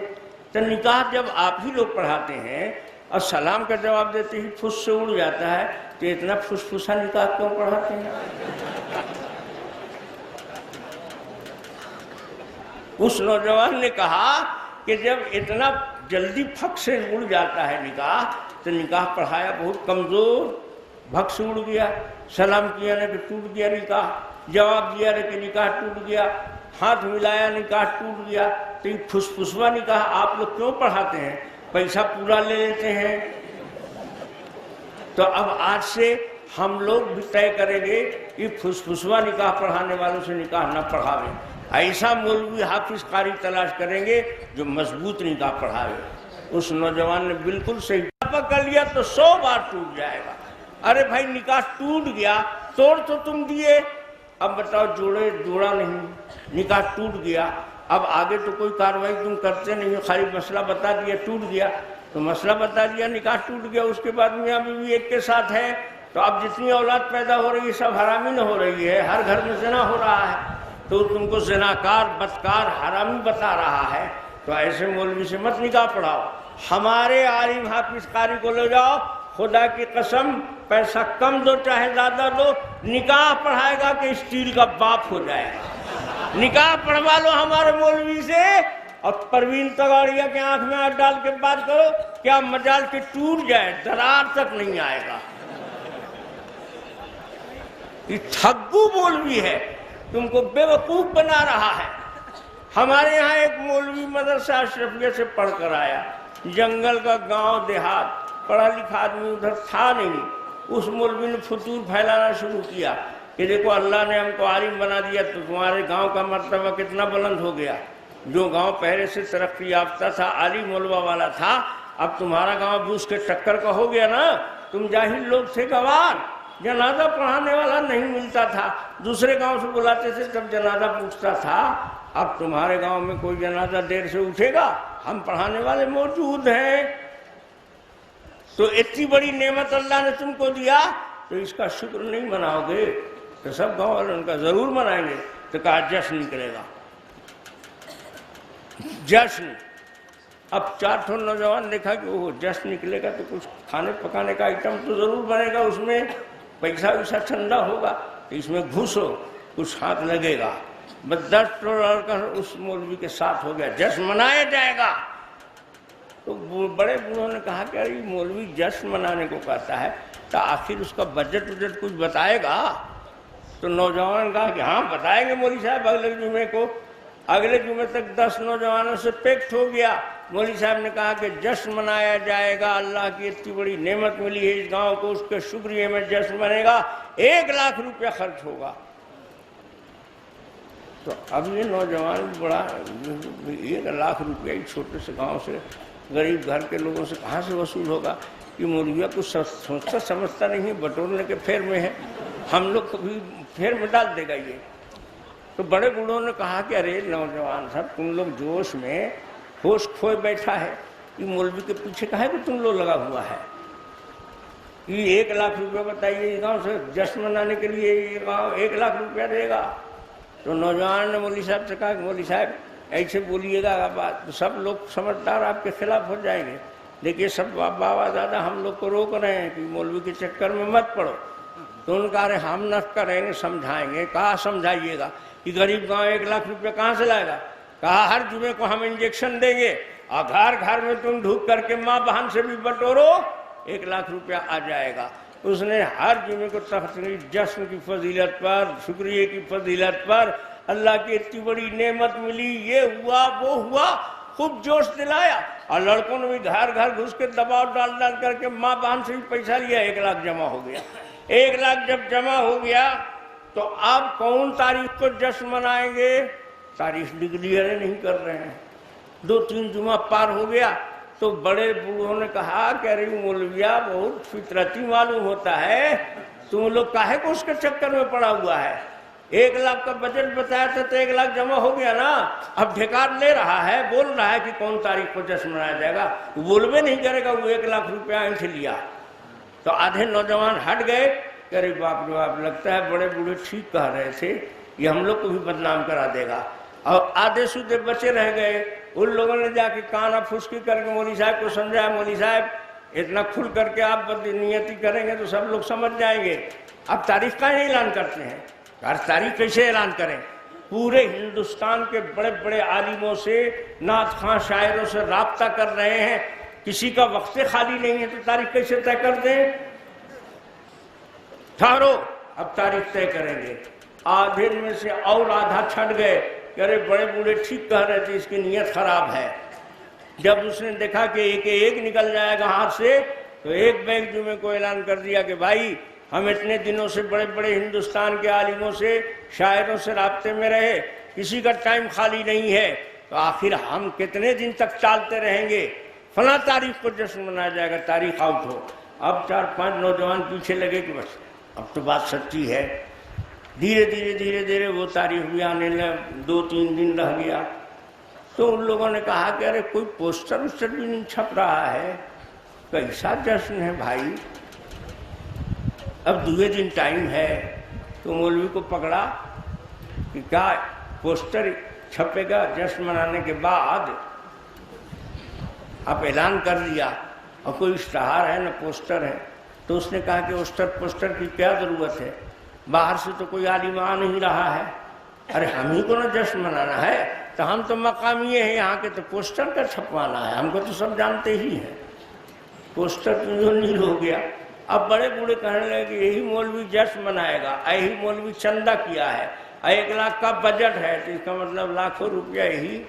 تو نکاح جب آپ ہی لوگ پڑھاتے ہیں اور سلام کا جواب دیتے ہی پھس سے اڑ جاتا ہے تو اتنا پھسا نکاح کیوں پڑھاتے ہیں؟ اس نوجوان نے کہا کہ جب اتنا جلدی پھک سے اڑ جاتا ہے نکاح تو نکاح پڑھایا بہت کمزور، بھگ سے اڑ گیا، سلام کیا نہ کہ ٹوٹ گیا نکاح، جواب دیا نہ کہ نکاح ٹوٹ گیا، ہاتھ ملایا نکاح ٹوٹ گیا۔ تو یہ پھسپھسوا نکاح آپ لوگ کیوں پڑھاتے ہیں؟ پیسہ پورا لے لیتے ہیں۔ تو اب آج سے ہم لوگ بھی طے کریں گے کہ پھسپھسوا نکاح پڑھانے والوں سے نکاح نہ پڑھاویں، ایسا مولوی حافظ قاری تلاش کریں گے جو مضبوط نکاح پڑھاوے۔ اس نوجوان نے بالکل صحیح پکڑ لیا تو 100 بار ٹوٹ جائے گا۔ ارے بھائی نکاح ٹوٹ گیا، توڑ تو تم دیے، اب بتاؤ جوڑا نہیں، نکاح ٹوٹ گیا، اب آگے تو کوئی کاروائی تم کرتے نہیں ہو، خالی مسئلہ بتا دیا ٹوٹ گیا تو مسئلہ بتا دیا نکاح ٹوٹ گیا، اس کے بعد میاں بیوی ایک کے ساتھ ہے تو اب جتنی اولاد پیدا ہو رہی ہے سب حرامی نہ ہو رہی ہے، ہر گھر میں زنا ہو رہا ہے، تو تم کو زناکار بدکار حرامی بتا رہا ہے، تو ایسے مولوی سے مت نکاح پڑھاؤ۔ ہمارے عالم حافظ قاری کو لے جاؤ، خدا کی قسم پیسہ کم دو چاہے زیادہ دو، نکاح پڑھائے گا کہ اسٹیل کا باپ ہو جائے گا۔ نکاح پڑھوا لو ہمارے مولوی سے، اور پروین تگاڑیا کے آنکھ میں ہاتھ ڈال کے بات کرو، کیا مجال کے ٹوٹ جائے، درار تک نہیں آئے گا۔ یہ ٹھگو مولوی ہے، تم کو بے وقوف بنا رہا ہے۔ ہمارے یہاں ایک مولوی مدرسہ اشرفیہ سے پڑھ کر آیا، جنگل کا گاؤں دیہات، پڑھا لکھا آدمی ادھر تھا نہیں۔ اس مولوی نے فتور پھیلانا شروع کیا کہ دیکھو اللہ نے ہم کو عالم بنا دیا تو تمہارے گاؤں کا مرتبہ کتنا بلند ہو گیا۔ جو گاؤں پہلے سے ترقی یافتہ تھا، عالم علماء والا تھا، اب تمہارا گاؤں بھی اس کے ٹکر کا ہو گیا نا۔ تم جاہل لوگ تھے گوار، جنازہ پڑھانے والا نہیں ملتا تھا، دوسرے گاؤں سے بلاتے تھے تب جنازہ پوچھتا تھا۔ اب تمہارے گاؤں میں کوئی جنازہ دیر سے اٹھے گا، ہم پڑھانے والے موجود ہیں۔ تو اتنی بڑی نعمت اللہ نے تم کو دیا تو اس کا شکر نہیں مناؤ گے؟ تو سب گاؤں والے ان کا ضرور منائیں گے۔ تو کہا جشن نکلے گا، جشن۔ اب 4 نوجوان دیکھا کہ وہ جشن نکلے گا تو کچھ کھانے پکانے کا آئٹم تو ضرور بنے گا، اس میں پیسہ ویسہ ٹھنڈا ہوگا، تو اس میں گھسو، کچھ ہاتھ لگے گا۔ بس 10 لڑکا اس مولوی کے ساتھ ہو گیا، جشن منایا جائے گا۔ تو بڑے بوڑھوں نے کہا کہ ارے مولوی جشن منانے کو کہتا ہے تو آخر اس کا بجٹ وجٹ کچھ بتائے گا؟ تو نوجوان نے کہا کہ ہاں بتائیں گے مولوی صاحب اگلے جمعے کو۔ اگلے جمعے تک 10 نوجوانوں سے پیکٹ ہو گیا۔ مولوی صاحب نے کہا کہ جشن منایا جائے گا، اللہ کی اتنی بڑی نعمت ملی ہے اس گاؤں کو، اس کے شکریہ میں جشن بنے گا، 1 لاکھ روپیہ خرچ ہوگا۔ تو اب یہ نوجوان بڑا 1 لاکھ روپیہ ایک چھوٹے سے گاؤں سے، غریب گھر کے لوگوں سے کہاں سے وصول ہوگا؟ یہ مولویہ کچھ سوچتا سمجھتا نہیں ہے، بٹورنے کے پھیر میں ہے، ہم لوگ کبھی پھیر میں ڈال دے گا یہ۔ تو بڑے بوڑھوں نے کہا کہ ارے نوجوان صاحب تم لوگ جوش میں ہوش کھوئے بیٹھا ہے، یہ مولوی کے پیچھے کہا ہے کہ تم لوگ لگا ہوا ہے؟ یہ 1 لاکھ روپیہ بتائیے، اس گاؤں سے جشن منانے کے لیے یہ گاؤں 1 لاکھ روپیہ دے گا؟ تو نوجوان نے مولوی صاحب سے کہا کہ مولوی صاحب ایسے بولیے گا بات تو سب لوگ سمجھدار آپ کے خلاف ہو جائیں گے۔ دیکھیے سب بابا دادا ہم لوگ کو روک رہے ہیں کہ مولوی کے چکر میں مت پڑو۔ تو ان کا ہم نہ کریں گے، سمجھائیں گے۔ کہا سمجھائیے گا کہ غریب گاؤں 1 لاکھ روپیہ کہاں سے لائے گا؟ کہا ہر جمعے کو ہم انجیکشن دیں گے اور گھر گھر میں تم ڈھوک کر کے ماں بہن سے بھی بٹورو، 1 لاکھ روپیہ آ جائے گا۔ اس نے ہر جمعے کو تقریر جشن کی فضیلت پر، شکریہ کی فضیلت پر، اللہ کی اتنی بڑی نعمت ملی، یہ ہوا وہ ہوا، خوب جوش دلایا۔ اور لڑکوں نے بھی گھر گھر گھس کے دباؤ ڈال ڈال کر کے ماں بہن سے بھی پیسہ لیا، 1 لاکھ جمع ہو گیا۔ 1 لاکھ جب جمع ہو گیا تو اب کون تاریخ کو جشن منائیں گے؟ تاریخ ڈکلیئر نہیں کر رہے ہیں۔ 2-3 جمعہ پار ہو گیا تو بڑے بوڑھوں نے کہا کہ ارے مولویا بہت فطرتی معلوم ہوتا ہے، تم لوگ کاہے کو اس کے چکر میں پڑا ہوا ہے؟ 1 لاکھ کا بجٹ بتایا تھا تو 1 لاکھ جمع ہو گیا نا، اب ڈھکار لے رہا ہے، بول رہا ہے کہ کون تاریخ کو جشن منایا جائے گا، بولوے نہیں کرے گا، وہ 1 لاکھ روپیہ اینٹھ لیا۔ تو آدھے نوجوان ہٹ گئے کہ ارے باپ رے باپ، لگتا ہے بڑے بوڑھے ٹھیک کہہ رہے تھے، یہ ہم لوگ کو بھی بدنام کرا دے گا۔ اور آدھے سودے بچے رہ گئے، ان لوگوں نے جا کے کانا پھسکی کر کے مولوی صاحب کو سمجھایا، مولوی صاحب اتنا کھل کر کے آپ بدنیتی کریں گے تو سب لوگ سمجھ جائیں گے، اب تاریخ کا اعلان کرتے ہیں۔ ہر تاریخ کیسے اعلان کریں؟ پورے ہندوستان کے بڑے بڑے عالموں سے، نعت خواں شاعروں سے رابطہ کر رہے ہیں، کسی کا وقت خالی نہیں ہے تو تاریخ کیسے طے کر دیں؟ ٹھہرو اب تاریخ طے کریں گے۔ آدھے میں سے اور آدھا چھٹ گئے کہ ارے بڑے بوڑھے ٹھیک کہہ رہے تھے، اس کی نیت خراب ہے۔ جب اس نے دیکھا کہ ایک نکل جائے گا ہاتھ سے تو ایک بیگ جمعے کو اعلان کر دیا کہ بھائی ہم اتنے دنوں سے بڑے بڑے ہندوستان کے عالموں سے، شاعروں سے رابطے میں رہے، کسی کا ٹائم خالی نہیں ہے، تو آخر ہم کتنے دن تک چالتے رہیں گے؟ فلاں تاریخ کو جشن منایا جائے گا، تاریخ آؤٹ ہو۔ اب 4-5 نوجوان پیچھے لگے کہ بس اب تو بات سچی ہے۔ دھیرے دھیرے وہ تاریخ بھی آنے لگا، 2-3 دن رہ گیا تو ان لوگوں نے کہا کہ ارے کوئی پوسٹر بھی نہیں چھپ رہا ہے، کیسا جشن ہے بھائی؟ اب 2 دن ٹائم ہے تو مولوی کو پکڑا کہ کیا پوسٹر چھپے گا جشن منانے کے بعد؟ اب اعلان کر دیا اور کوئی اشتہار ہے نہ پوسٹر ہے۔ تو اس نے کہا کہ پوسٹر کی کیا ضرورت ہے، باہر سے تو کوئی عالم آ نہیں رہا ہے، ارے ہم ہی کو نہ جشن منانا ہے، تو ہم تو مقامی ہیں یہاں کے، تو پوسٹر کا چھپوانا ہے، ہم کو تو سب جانتے ہی ہیں۔ پوسٹر تو جو نیل ہو گیا۔ اب بڑے بوڑھے کہنے لگے کہ یہی مولوی جشن منائے گا، یہی مولوی چندہ کیا ہے، 1 لاکھ کا بجٹ ہے، تو اس کا مطلب لاکھوں روپیہ یہی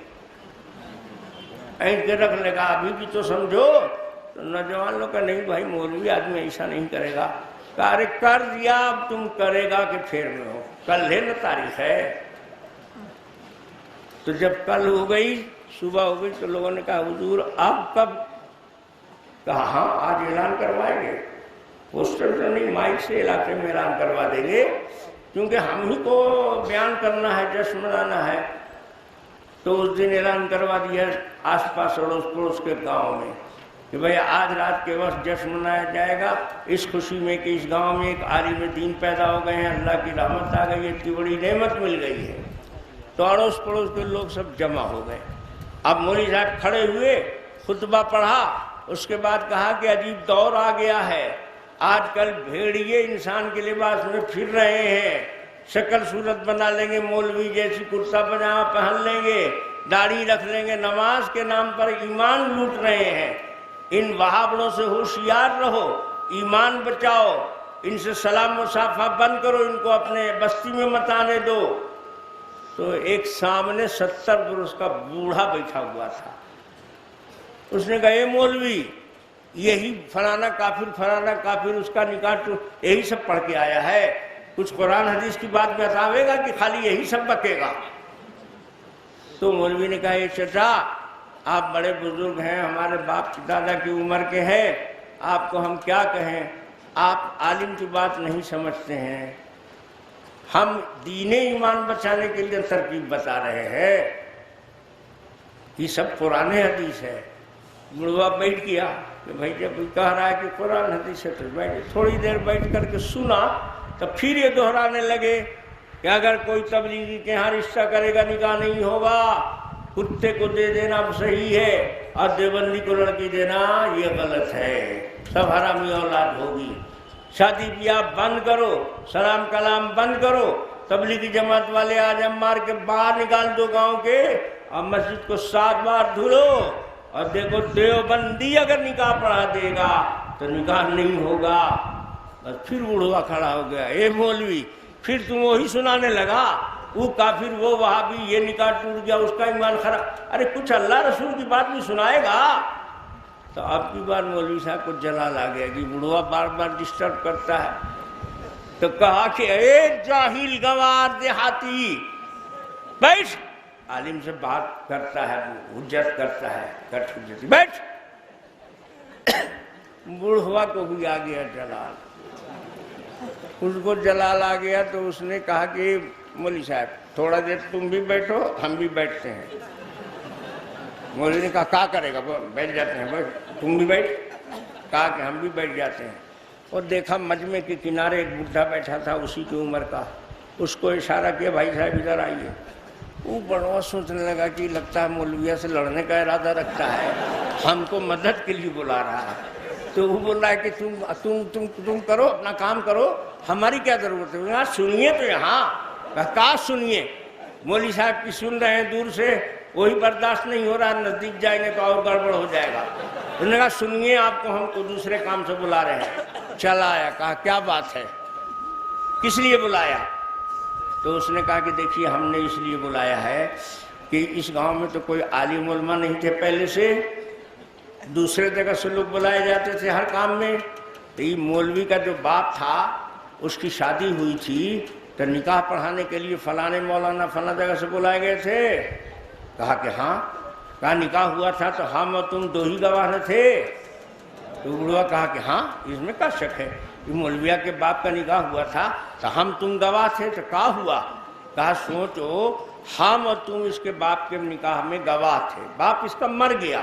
اینٹ کے رکھ لے گا، ابھی بھی تو سمجھو۔ تو نوجوان لوگ کا نہیں بھائی مولوی آدمی ایسا نہیں کرے گا، کارے کر دیا، اب تم کرے گا کہ پھر میں ہو، کل ہے نا تاریخ ہے۔ تو جب کل ہو گئی، صبح ہو گئی، تو لوگوں نے کہا حضور اب کب؟ کہا ہاں آج اعلان کروائیں گے، پوسٹر تو نہیں، مائک سے علاقے میں اعلان کروا دیں گے، کیونکہ ہم ہی کو بیان کرنا ہے، جشن منانا ہے۔ تو اس دن اعلان کروا دیا آس پاس اڑوس پڑوس کے گاؤں میں کہ بھئی آج رات کے وقت جشن منایا جائے گا، اس خوشی میں کہ اس گاؤں میں ایک عالم دین پیدا ہو گئے ہیں، اللہ کی رحمت آ گئی ہے، اتنی بڑی نعمت مل گئی ہے۔ تو اڑوس پڑوس کے لوگ سب جمع ہو گئے۔ اب مولوی صاحب کھڑے ہوئے، خطبہ پڑھا، اس کے بعد کہا کہ عجیب دور آ گیا ہے، آج کل بھیڑیے انسان کے لباس میں پھر رہے ہیں، شکل صورت بنا لیں گے مولوی جیسی، کرتا پجامہ پہن لیں گے، داڑھی رکھ لیں گے، نماز کے نام پر ایمان لوٹ رہے ہیں۔ ان وہابڑوں سے ہوشیار رہو، ایمان بچاؤ، ان سے سلام مصافحہ بند کرو، ان کو اپنے بستی میں مت آنے دو۔ تو ایک سامنے 70 برس کا بوڑھا بیٹھا ہوا تھا، اس نے کہا اے مولوی، یہی فلانا کافر اس کا نکاح یہی سب پڑھ کے آیا ہے، کچھ قرآن حدیث کی بات بتاوے گا کہ خالی یہی سب بکے گا؟ تو مولوی نے کہا یہ چچا آپ بڑے بزرگ ہیں، ہمارے باپ دادا کی عمر کے ہیں، آپ کو ہم کیا کہیں، آپ عالم کی بات نہیں سمجھتے ہیں، ہم دین ایمان بچانے کے لیے ترکیب بتا رہے ہیں، یہ سب قرآن حدیث ہے۔ بڑھوا بیٹھ گیا کہ بھائی جب کہہ رہا ہے کہ قرآن حدیث ہے تو بیٹھ، تھوڑی دیر بیٹھ کر کے سنا، تو پھر یہ دہرانے لگے کہ اگر کوئی تبلیغی کے یہاں رشتہ کرے گا نکاح نہیں ہوگا، کتے کو دے دینا صحیح ہے اور دیوبندی کو لڑکی دینا یہ غلط ہے، سب حرامی اولاد ہوگی، شادی بیاہ بند کرو، سلام کلام بند کرو، تبلیغی جماعت والے آجم مار کے باہر نکال دو گاؤں کے، اور مسجد کو 7 بار دھلو، اور دیکھو دیوبندی اگر نکاح پڑھا دے گا تو نکاح نہیں ہوگا۔ بس پھر بوڑھوا کھڑا ہو گیا، اے مولوی پھر تم وہی سنانے لگا، وہ کافر وہ وہابی، یہ نکاح ٹوٹ گیا، اس کا ایمان خراب، ارے کچھ اللہ رسول کی بات بھی سنائے گا۔ تو اب کی بار مولوی صاحب کو جلال آ گیا کہ بوڑھوا بار بار ڈسٹرب کرتا ہے، تو کہا کہ اے جاہل گوار دیہاتی، بیٹھ، عالم سے بات کرتا ہے، حجت کرتا ہے، کٹ حجت، بیٹھ۔ بوڑھوا کو بھی آ گیا جلال، اس کو جلال آ گیا تو اس نے کہا کہ مولوی صاحب تھوڑا دیر تم بھی بیٹھو، ہم بھی بیٹھتے ہیں۔ مولوی نے کہا کیا کرے گا، بیٹھ جاتے ہیں، بیٹھ تم بھی بیٹھ، کہا کہ ہم بھی بیٹھ جاتے ہیں۔ اور دیکھا مجمع کے کنارے ایک بڈھا بیٹھا تھا اسی کی عمر کا، اس کو اشارہ کیا بھائی صاحب ادھر آئیے۔ وہ بڑا سوچنے لگا کہ لگتا ہے مولویہ سے لڑنے کا ارادہ رکھتا ہے، ہم کو مدد کے لیے بلا رہا ہے۔ تو وہ بول رہا ہے کہ تم کرو اپنا کام کرو، ہماری کیا ضرورت ہے، یہاں سنیے تو یہاں کہا سنیے، مولوی صاحب کی سن رہے ہیں دور سے، وہی برداشت نہیں ہو رہا، نزدیک جائیں گے تو اور گڑبڑ ہو جائے گا۔ انہوں نے کہا سنیے آپ کو ہم کو دوسرے کام سے بلا رہے ہیں۔ چلا آیا، کہا کیا بات ہے، کس لیے بلایا؟ تو اس نے کہا کہ دیکھیے ہم نے اس لیے بلایا ہے کہ اس گاؤں میں تو کوئی عالم علماء نہیں تھے پہلے سے، دوسرے جگہ سے لوگ بلائے جاتے تھے ہر کام میں، تو یہ مولوی کا جو باپ تھا اس کی شادی ہوئی تھی تو نکاح پڑھانے کے لیے فلانے مولانا فلاں جگہ سے بلائے گئے تھے۔ کہا کہ ہاں، کہا نکاح ہوا تھا تو ہم اور تم 2 ہی گواہ تھے؟ تو بڑھوا کہا کہ ہاں اس میں کیا شک ہے، کہ مولویہ کے باپ کا نکاح ہوا تھا تو ہم تم گواہ تھے، تو کیا ہوا؟ کہا سوچو ہم اور تم اس کے باپ کے نکاح میں گواہ تھے، باپ اس کا مر گیا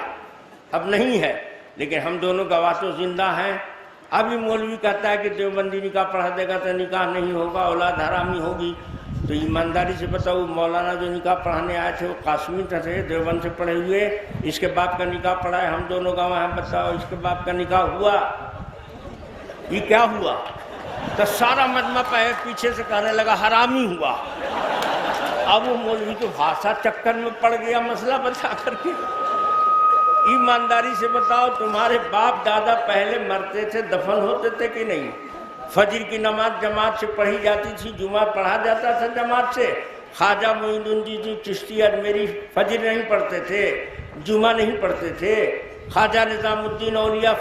اب نہیں ہے، لیکن ہم دونوں گواہ تو زندہ ہیں۔ ابھی مولوی کہتا ہے کہ دیوبندی نکاح پڑھا دے گا تو نکاح نہیں ہوگا، اولاد حرامی ہوگی، تو ایمانداری سے بتاؤ مولانا جو نکاح پڑھانے آئے تھے وہ قاسمی تھے، دیوبند سے پڑھے ہوئے، اس کے باپ کا نکاح پڑھا ہے، ہم دونوں کا وہاں بتاؤ اس کے باپ کا نکاح ہوا؟ یہ کیا ہوا؟ تو سارا مجمع پیچھے سے کہنے لگا حرامی ہوا۔ اب وہ مولوی تو خاصا چکر میں پڑ گیا مسئلہ بتا کر کے۔ ایمانداری سے بتاؤ تمہارے باپ دادا پہلے مرتے تھے دفن ہوتے تھے کہ نہیں؟ فجر کی نماز جماعت سے پڑھی جاتی تھی، جمعہ پڑھا جاتا تھا جماعت سے۔ خواجہ معین الدین چشتی اجمیری فجر نہیں پڑھتے تھے، جمعہ نہیں پڑھتے تھے۔ خواجہ نظام الدین اولیاء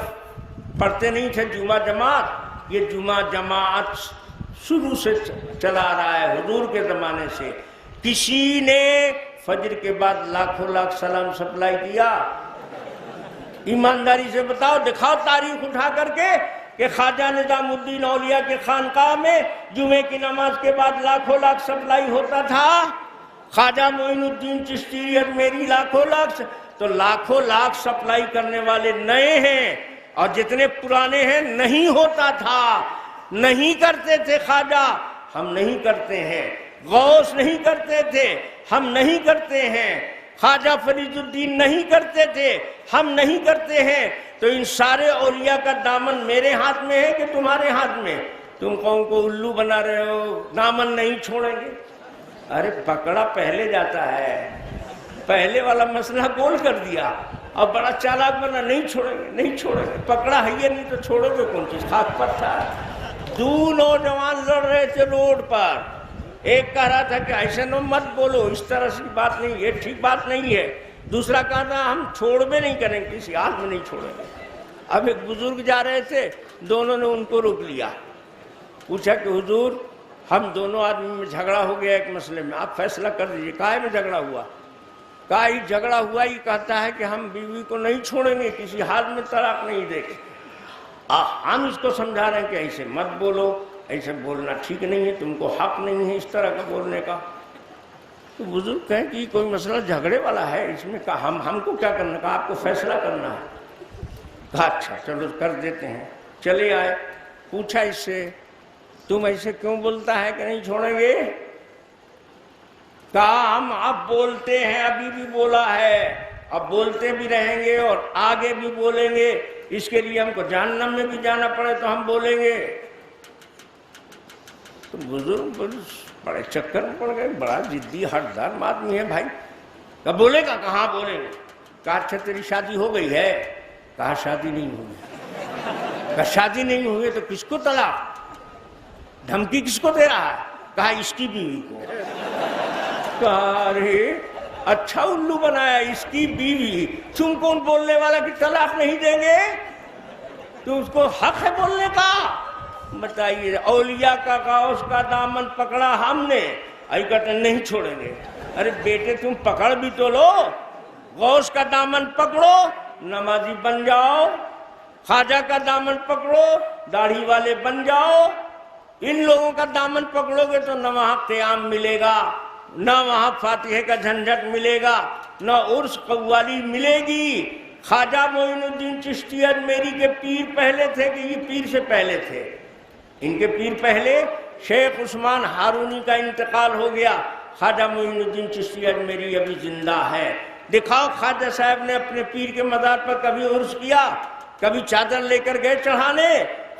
پڑھتے نہیں تھے جمعہ جماعت۔ یہ جمعہ جماعت شروع سے چلا آ رہا ہے حضور کے زمانے سے۔ کسی نے فجر کے بعد لاکھوں لاکھ سلام سپلائی کیا؟ ایمانداری سے بتاؤ، دکھاؤ تاریخ اٹھا کر کے کہ خواجہ نظام الدین اولیاء کے خانقاہ میں جمعے کی نماز کے بعد لاکھوں لاکھ سپلائی ہوتا تھا۔ خواجہ معین الدین چشتی اجمیری لاکھوں لاکھ، تو لاکھوں لاکھ سپلائی کرنے والے نئے ہیں، اور جتنے پرانے ہیں نہیں ہوتا تھا، نہیں کرتے تھے۔ خواجہ ہم نہیں کرتے ہیں، غوث نہیں کرتے تھے، ہم نہیں کرتے ہیں، خواجہ فرید الدین نہیں کرتے تھے، ہم نہیں کرتے ہیں۔ تو ان سارے اولیاء کا دامن میرے ہاتھ میں ہے کہ تمہارے ہاتھ میں؟ تم قوم کو الو بنا رہے ہو، دامن نہیں چھوڑیں گے۔ ارے پکڑا پہلے جاتا ہے، پہلے والا مسئلہ گول کر دیا، اب بڑا چالاک بنا، نہیں چھوڑیں گے، نہیں چھوڑیں گے۔ پکڑا ہے یہ، نہیں تو چھوڑو گے کون چیز؟ خاک پر تھا۔ دو نوجوان لڑ رہے تھے روڈ پر، ایک کہہ رہا تھا کہ ایسے نو مت بولو، اس طرح سے بات نہیں، یہ ٹھیک بات نہیں ہے۔ دوسرا کہا تھا ہم چھوڑ بھی نہیں کریں گے، کسی حال میں نہیں چھوڑیں گے۔ اب ایک بزرگ جا رہے تھے، دونوں نے ان کو روک لیا، پوچھا کہ حضور ہم دونوں آدمی میں جھگڑا ہو گیا ایک مسئلے میں، آپ فیصلہ کر دیجیے۔ کائے میں جھگڑا ہوا؟ کہا یہ جھگڑا ہوا، یہ کہتا ہے کہ ہم بیوی کو نہیں چھوڑیں گے، کسی حال میں طلاق نہیں دیں گے۔ ہم اس کو سمجھا رہے ہیں کہ ایسے مت بولو، ایسے بولنا ٹھیک نہیں ہے، تم کو حق نہیں ہے اس طرح کا بولنے کا۔ تو بزرگ کہیں کہ یہ کوئی مسئلہ جھگڑے والا ہے، اس میں کہا ہم کو کیا کرنا؟ کہا آپ کو فیصلہ کرنا ہے۔ کہا اچھا چلو کر دیتے ہیں۔ چلے آئے، پوچھا اس سے تم ایسے کیوں بولتا ہے کہ نہیں چھوڑیں گے؟ کہا ہم اب بولتے ہیں، ابھی بھی بولا ہے، اب بولتے بھی رہیں گے اور آگے بھی بولیں گے، اس کے لیے ہم کو جہنم میں بھی جانا پڑے تو ہم بولیں گے۔ تو بزرگ بڑے چکر میں پڑ گئے، بڑا جدی ہٹدار آدمی ہے بھائی۔ کہا بولے گا؟ کہاں بولیں گے؟ کہا اچھا تیری شادی ہو گئی ہے؟ کہا شادی نہیں ہوئی۔ کہا شادی نہیں ہوئی تو کس کو طلاق؟ دھمکی کس کو دے رہا ہے؟ کہا اس کی بیوی کو۔ کہا ارے اچھا الو بنایا، اس کی بیوی۔ تم کون بولنے والا کہ طلاق نہیں دیں گے؟ تو اس کو حق ہے بولنے کا؟ بتائیے، اولیاء کا غوث کا دامن پکڑا ہم نے، کہتے نہیں چھوڑیں گے۔ ارے بیٹے تم پکڑ بھی تو لو، غوث کا دامن پکڑو، نمازی بن جاؤ، خواجہ کا دامن پکڑو، داڑھی والے بن جاؤ۔ ان لوگوں کا دامن پکڑو گے تو نہ وہاں قیام ملے گا، نہ وہاں فاتحے کا جھنجھٹ ملے گا، نہ عرس قوالی ملے گی۔ خواجہ معین الدین چشتی اجمیری کے پیر پہلے تھے کہ یہ پیر سے پہلے تھے؟ ان کے پیر پہلے۔ شیخ عثمان ہارونی کا انتقال ہو گیا، خواجہ معین الدین چشتی اجمیری ابھی زندہ ہے۔ دکھاؤ خواجہ صاحب نے اپنے پیر کے مزار پر کبھی عرس کیا؟ کبھی چادر لے کر گئے چڑھانے؟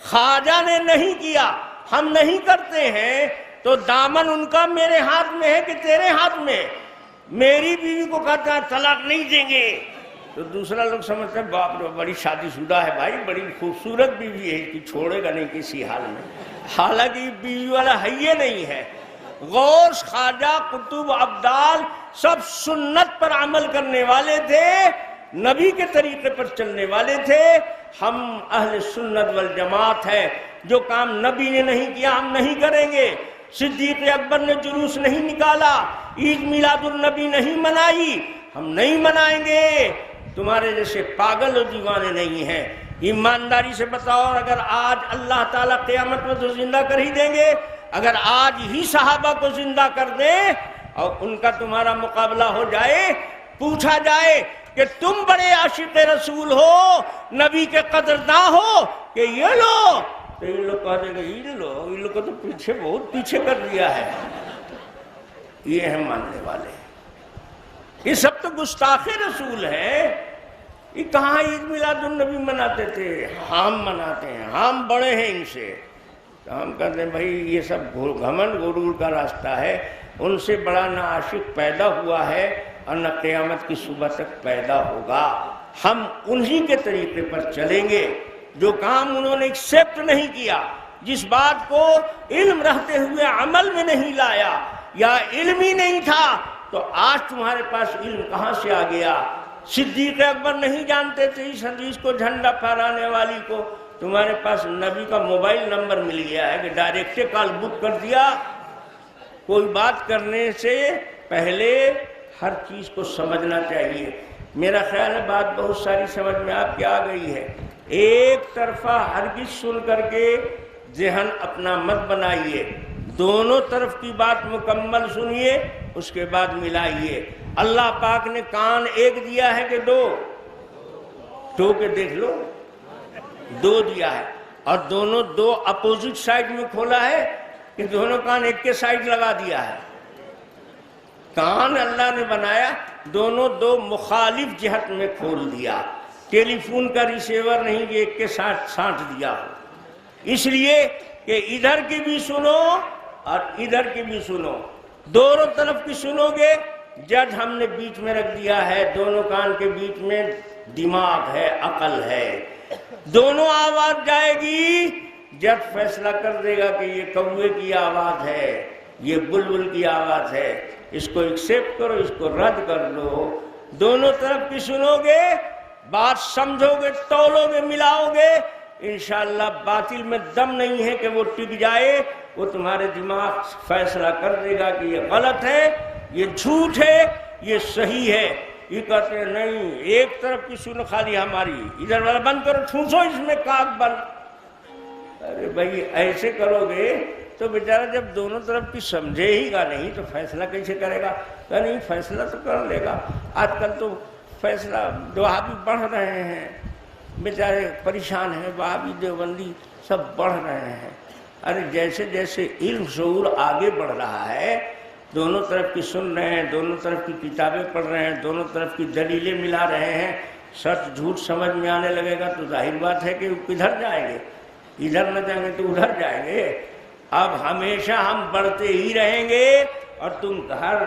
خواجہ نے نہیں کیا، ہم نہیں کرتے ہیں۔ تو دامن ان کا میرے ہاتھ میں ہے کہ تیرے ہاتھ میں؟ میری بیوی کو کہتا ہے طلاق نہیں دیں گے، تو دوسرا لوگ سمجھتے ہیں باپ رے بڑی شادی شدہ ہے بھائی، بڑی خوبصورت بیوی ہے، کہ چھوڑے گا نہیں کسی حال میں۔ حالانکہ یہ بیوی والا ہے یہ نہیں ہے۔ غوث، خواجہ، قطب، ابدال سب سنت پر عمل کرنے والے تھے، نبی کے طریقے پر چلنے والے تھے۔ ہم اہل سنت والجماعت ہے، جو کام نبی نے نہیں کیا ہم نہیں کریں گے۔ صدیق اکبر نے جلوس نہیں نکالا، عید میلاد النبی نہیں منائی، ہم نہیں منائیں گے۔ تمہارے جیسے پاگل و دیوانے نہیں ہیں۔ ایمانداری سے بتاؤ، اگر آج اللہ تعالیٰ قیامت میں تو زندہ کر ہی دیں گے، اگر آج ہی صحابہ کو زندہ کر دیں اور ان کا تمہارا مقابلہ ہو جائے، پوچھا جائے کہ تم بڑے عاشق رسول ہو، نبی کے قدرداں ہو کہ یہ لو، تو یہ لوگ کہہ دیں گے یہ لو، یہ لوگ کو تو پیچھے بہت پیچھے کر دیا ہے۔ یہ ہیں ماننے والے. یہ سب تو گستاخ رسول ہیں. یہ کہاں عید میلاد النبی مناتے تھے؟ ہم مناتے ہیں، ہم بڑے ہیں ان سے. ہم کہتے ہیں بھائی یہ سب گھمنڈ غرور کا راستہ ہے. ان سے بڑا نہ عاشق پیدا ہوا ہے اور نہ قیامت کی صبح تک پیدا ہوگا. ہم انہی کے طریقے پر چلیں گے. جو کام انہوں نے ایکسیپٹ نہیں کیا، جس بات کو علم رہتے ہوئے عمل میں نہیں لایا یا علم ہی نہیں تھا، تو آج تمہارے پاس علم کہاں سے آ گیا؟ صدیق اکبر نہیں جانتے تھے اس حدیث کو، جھنڈا پھہرانے والی کو. تمہارے پاس نبی کا موبائل نمبر مل گیا ہے کہ ڈائریکٹ کال بک کر دیا. کوئی بات کرنے سے پہلے ہر چیز کو سمجھنا چاہیے. میرا خیال ہے بات بہت ساری سمجھ میں آپ کی آ گئی ہے. ایک طرفہ ہرگز سن کر کے ذہن اپنا مت بنائیے. دونوں طرف کی بات مکمل سنیے، اس کے بعد ملائیے. اللہ پاک نے کان ایک دیا ہے کہ دو؟ ٹو کے دیکھ لو، دو دیا ہے. اور دونوں دو اپوزٹ سائڈ میں کھولا ہے کہ دونوں کان ایک کے سائڈ لگا دیا ہے؟ کان اللہ نے بنایا دونوں دو مخالف جہت میں کھول دیا. ٹیلی فون کا ریسیور نہیں کہ ایک کے ساتھ سانٹ دیا ہو. اس لیے کہ ادھر کی بھی سنو اور ادھر کی بھی سنو، دونوں طرف کی سنو گے. جج ہم نے بیچ میں رکھ دیا ہے، دونوں کان کے بیچ میں دماغ ہے، عقل ہے. دونوں آواز جائے گی، جج فیصلہ کر دے گا کہ یہ کوے کی آواز ہے، یہ بلبل کی آواز ہے، اس کو ایکسیپٹ کرو، اس کو رد کر لو. دونوں طرف کی سنو گے، بات سمجھو گے، تولو گے، ملاؤ گے. انشاءاللہ باطل میں دم نہیں ہے کہ وہ ٹک جائے. وہ تمہارے دماغ فیصلہ کر دے گا کہ یہ غلط ہے، یہ جھوٹ ہے، یہ صحیح ہے. یہ کہتے ہیں نہیں ایک طرف کی سنو خالی ہماری، ادھر والا بند کرو، ٹھونسو اس میں کاغ بند. ارے بھائی ایسے کرو گے تو بیچارہ جب دونوں طرف کی سمجھے ہی گا نہیں تو فیصلہ کیسے کرے گا؟ کہ نہیں فیصلہ تو کر لے گا. آج کل تو فیصلہ وہابی بڑھ رہے ہیں، بیچارے پریشان ہیں، وہابی دیوبندی سب بڑھ رہے ہیں. ارے جیسے جیسے علم شعور آگے بڑھ رہا ہے، دونوں طرف کی سن رہے ہیں، دونوں طرف کی کتابیں پڑھ رہے ہیں، دونوں طرف کی دلیلیں ملا رہے ہیں، سچ جھوٹ سمجھ میں آنے لگے گا تو ظاہر بات ہے کہ کدھر جائیں گے؟ ادھر نہ جائیں گے تو ادھر جائیں گے. اب ہمیشہ ہم بڑھتے ہی رہیں گے اور تم ہر